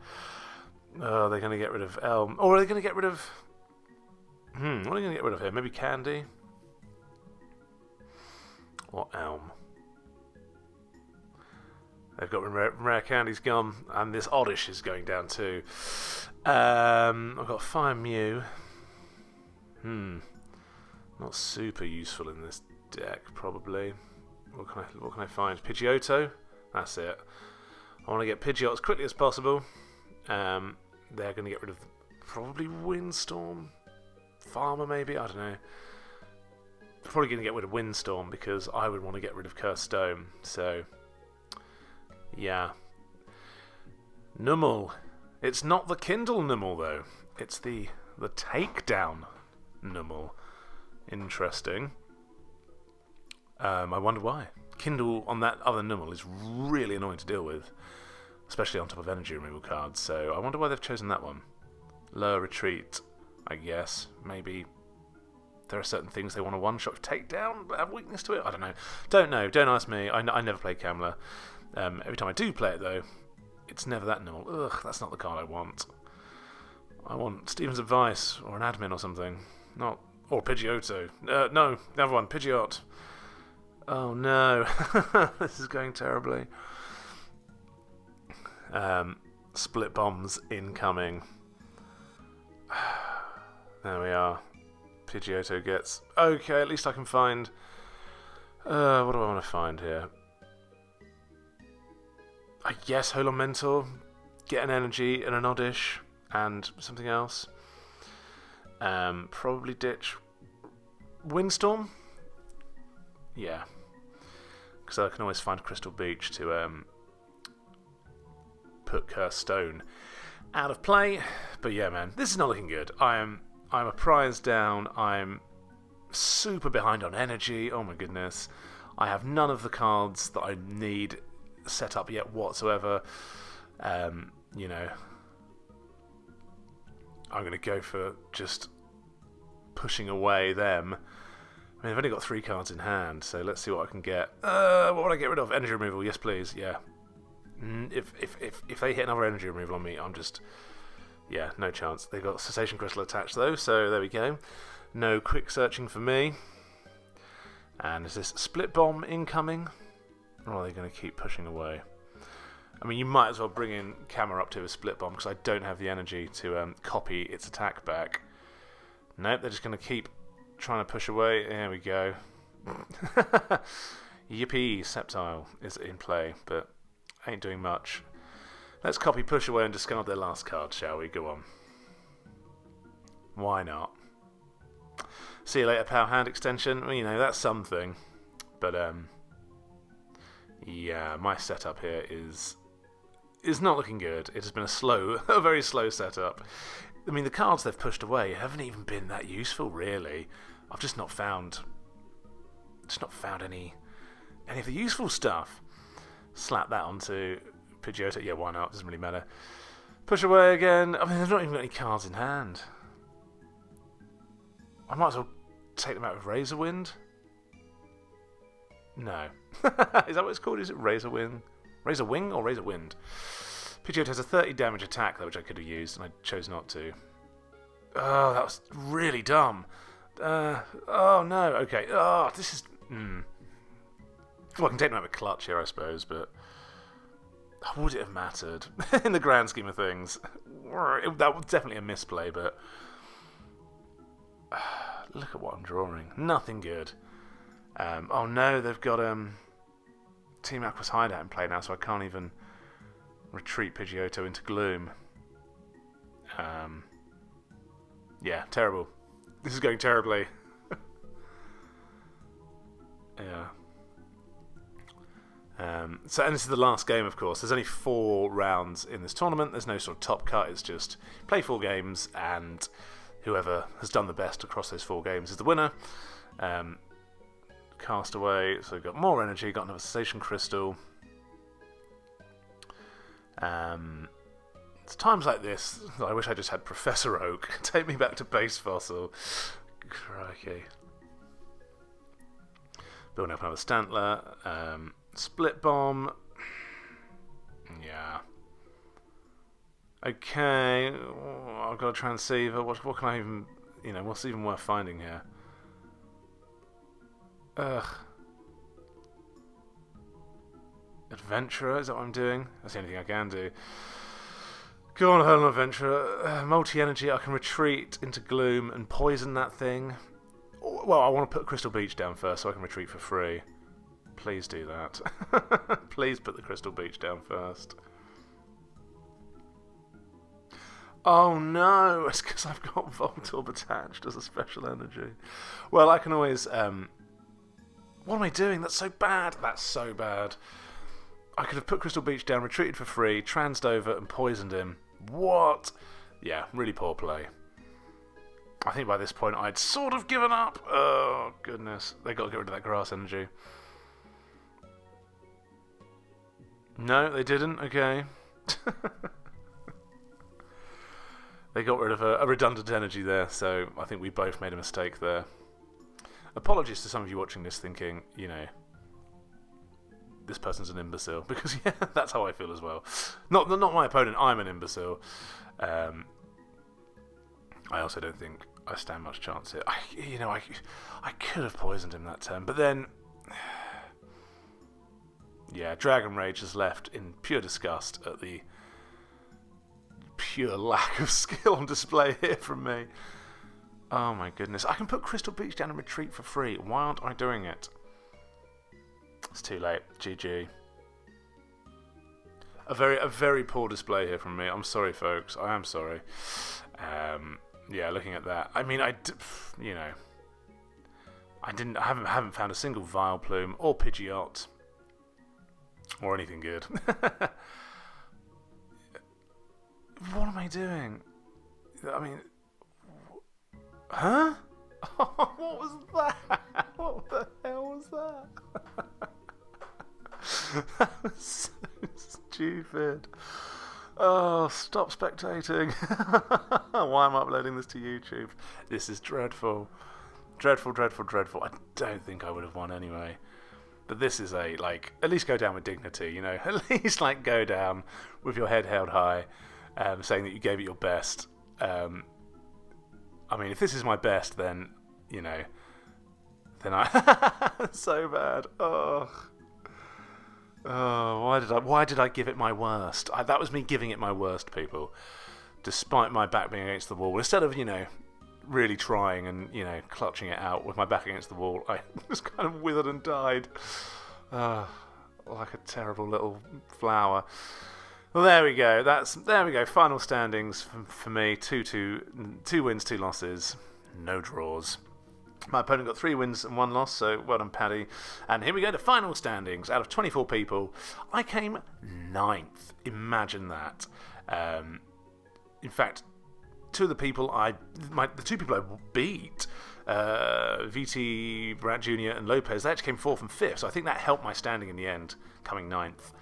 A: Oh, they're going to get rid of Elm. Or are they going to get rid of... what are they going to get rid of here? Maybe Candy? Or Elm? They've got Rare Candy's gone, and this Oddish is going down too. I've got Fire Mew. Not super useful in this deck, probably. What can I find? Pidgeotto? That's it. I want to get Pidgeot as quickly as possible. They're going to get rid of probably Windstorm. Farmer, maybe? I don't know. Probably going to get rid of Windstorm because I would want to get rid of Cursed Stone. So, yeah. Numel. It's not the Kindle Numel, though. It's the Takedown Numel. Interesting. I wonder why. Kindle on that other Numel is really annoying to deal with, especially on top of energy removal cards. So I wonder why they've chosen that one. Lower Retreat, I guess. Maybe there are certain things they want to one-shot take down, but have weakness to it. I don't know. Don't know. Don't ask me. I never play Camler. Every time I do play it, though, it's never that Numel. Ugh, that's not the card I want. I want Steven's Advice or an admin or something. Not... Or Pidgeotto. No, the other one. Pidgeot. Oh no. This is going terribly. Split bombs incoming. There we are. Pidgeotto gets... Okay, at least I can find... what do I want to find here? I guess Holon Mentor. Get an energy and an Oddish. And something else. Probably ditch Windstorm. Yeah. Because I can always find Crystal Beach to put Cursed Stone out of play. But yeah, man, this is not looking good. I'm a prize down. I'm super behind on energy. Oh my goodness. I have none of the cards that I need set up yet whatsoever. You know, I'm going to go for just pushing away them. I mean, I've only got 3 cards in hand, so let's see what I can get. What would I get rid of? Energy removal, yes please, yeah. If they hit another energy removal on me, I'm just... yeah, no chance. They've got Cessation Crystal attached though, so there we go. No quick searching for me. And is this Split Bomb incoming? Or are they going to keep pushing away? I mean, you might as well bring in Camler up to a Split Bomb, because I don't have the energy to copy its attack back. Nope, they're just going to keep trying to push away. There we go. Yippee, Sceptile is in play, but ain't doing much. Let's copy, push away, and discard their last card, shall we? Go on. Why not? See you later, Power Hand Extension. Well, you know, that's something. But, yeah, my setup here is not looking good. It has been a very slow setup. I mean, the cards they've pushed away haven't even been that useful, really. I've just not found any of the useful stuff. Slap that onto Pidgeotto. Yeah, why not? Doesn't really matter. Push away again. I mean, they've not even got any cards in hand. I might as well take them out with Razor Wind. No. Is that what it's called? Is it Razor Wind? Razor Wing or Razor Wind? Pidgeotto has a 30 damage attack, though, which I could have used, and I chose not to. Oh, that was really dumb. Oh, no. Okay. Oh, this is... Well, I can take them out with Clutch here, I suppose, but... would it have mattered in the grand scheme of things? That was definitely a misplay, but... look at what I'm drawing. Nothing good. Oh, no, they've got Team Aqua's Hideout in play now, so I can't even retreat Pidgeotto into Gloom. Yeah, terrible. This is going terribly. Yeah. So, and this is the last game, of course. There's only 4 rounds in this tournament. There's no sort of top cut. It's just play 4 games, and whoever has done the best across those 4 games is the winner. Cast away. So we've got more energy. Got another Cessation Crystal. It's times like this that I wish I just had Professor Oak. Take me back to base fossil. Crikey. Building up another Stantler. Split Bomb. Yeah. Okay. I've got a Transceiver. What can I even... you know, what's even worth finding here? Ugh. Adventurer, is that what I'm doing? That's the only thing I can do. Go on, Holon Adventurer. Multi-energy, I can retreat into Gloom and poison that thing. Well, I want to put Crystal Beach down first so I can retreat for free. Please do that. Please put the Crystal Beach down first. Oh no, it's because I've got Voltorb attached as a special energy. Well, I can always... what am I doing? That's so bad. That's so bad. I could have put Crystal Beach down, retreated for free, transed over, and poisoned him. What? Yeah, really poor play. I think by this point I'd sort of given up. Oh, goodness. They got to get rid of that grass energy. No, they didn't. Okay. They got rid of a redundant energy there, so I think we both made a mistake there. Apologies to some of you watching this thinking, you know, this person's an imbecile, because yeah, that's how I feel as well. Not my opponent, I'm an imbecile. I also don't think I stand much chance here. I could have poisoned him that turn, but then... yeah, Dragon Rage is left in pure disgust at the pure lack of skill on display here from me. Oh my goodness. I can put Crystal Beach down and retreat for free. Why aren't I doing it? It's too late. GG. A very poor display here from me. I'm sorry, folks. I am sorry. Yeah, looking at that, I mean, I haven't found a single Vileplume or Pidgeot or anything good. What am I doing? I mean, huh? What was that? What the hell was that? That was so stupid. Oh, stop spectating. Why am I uploading this to YouTube? This is dreadful. Dreadful, dreadful, dreadful. I don't think I would have won anyway. But this is at least go down with dignity, you know? At least, go down with your head held high, saying that you gave it your best. I mean, if this is my best, then, then I... so bad. Oh, why did I give it my worst? That was me giving it my worst, people. Despite my back being against the wall. Instead of, really trying and, clutching it out with my back against the wall, I just kind of withered and died. Like a terrible little flower. Well, there we go. There we go. Final standings for me. 2 wins, 2 losses. No draws. My opponent got 3 wins and 1 loss, so well done, Paddy. And here we go, the final standings. Out of 24 people, I came 9th. Imagine that. In fact, 2 of the people the 2 people I beat, VT, Brat Jr. and Lopez, they actually came 4th and 5th, so I think that helped my standing in the end, coming 9th.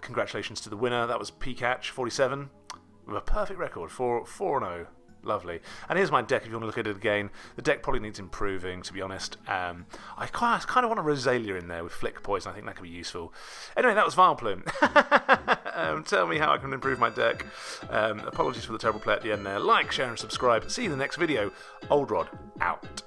A: Congratulations to the winner. That was Pcatch47 with a perfect record, 4-0. Lovely. And here's my deck if you want to look at it again. The deck probably needs improving, to be honest. I kind of want a Rosalia in there with Flick Poison. I think that could be useful. Anyway, that was Vileplume. Tell me how I can improve my deck. Apologies for the terrible play at the end there. Like, share and subscribe. See you in the next video. Old Rod, out.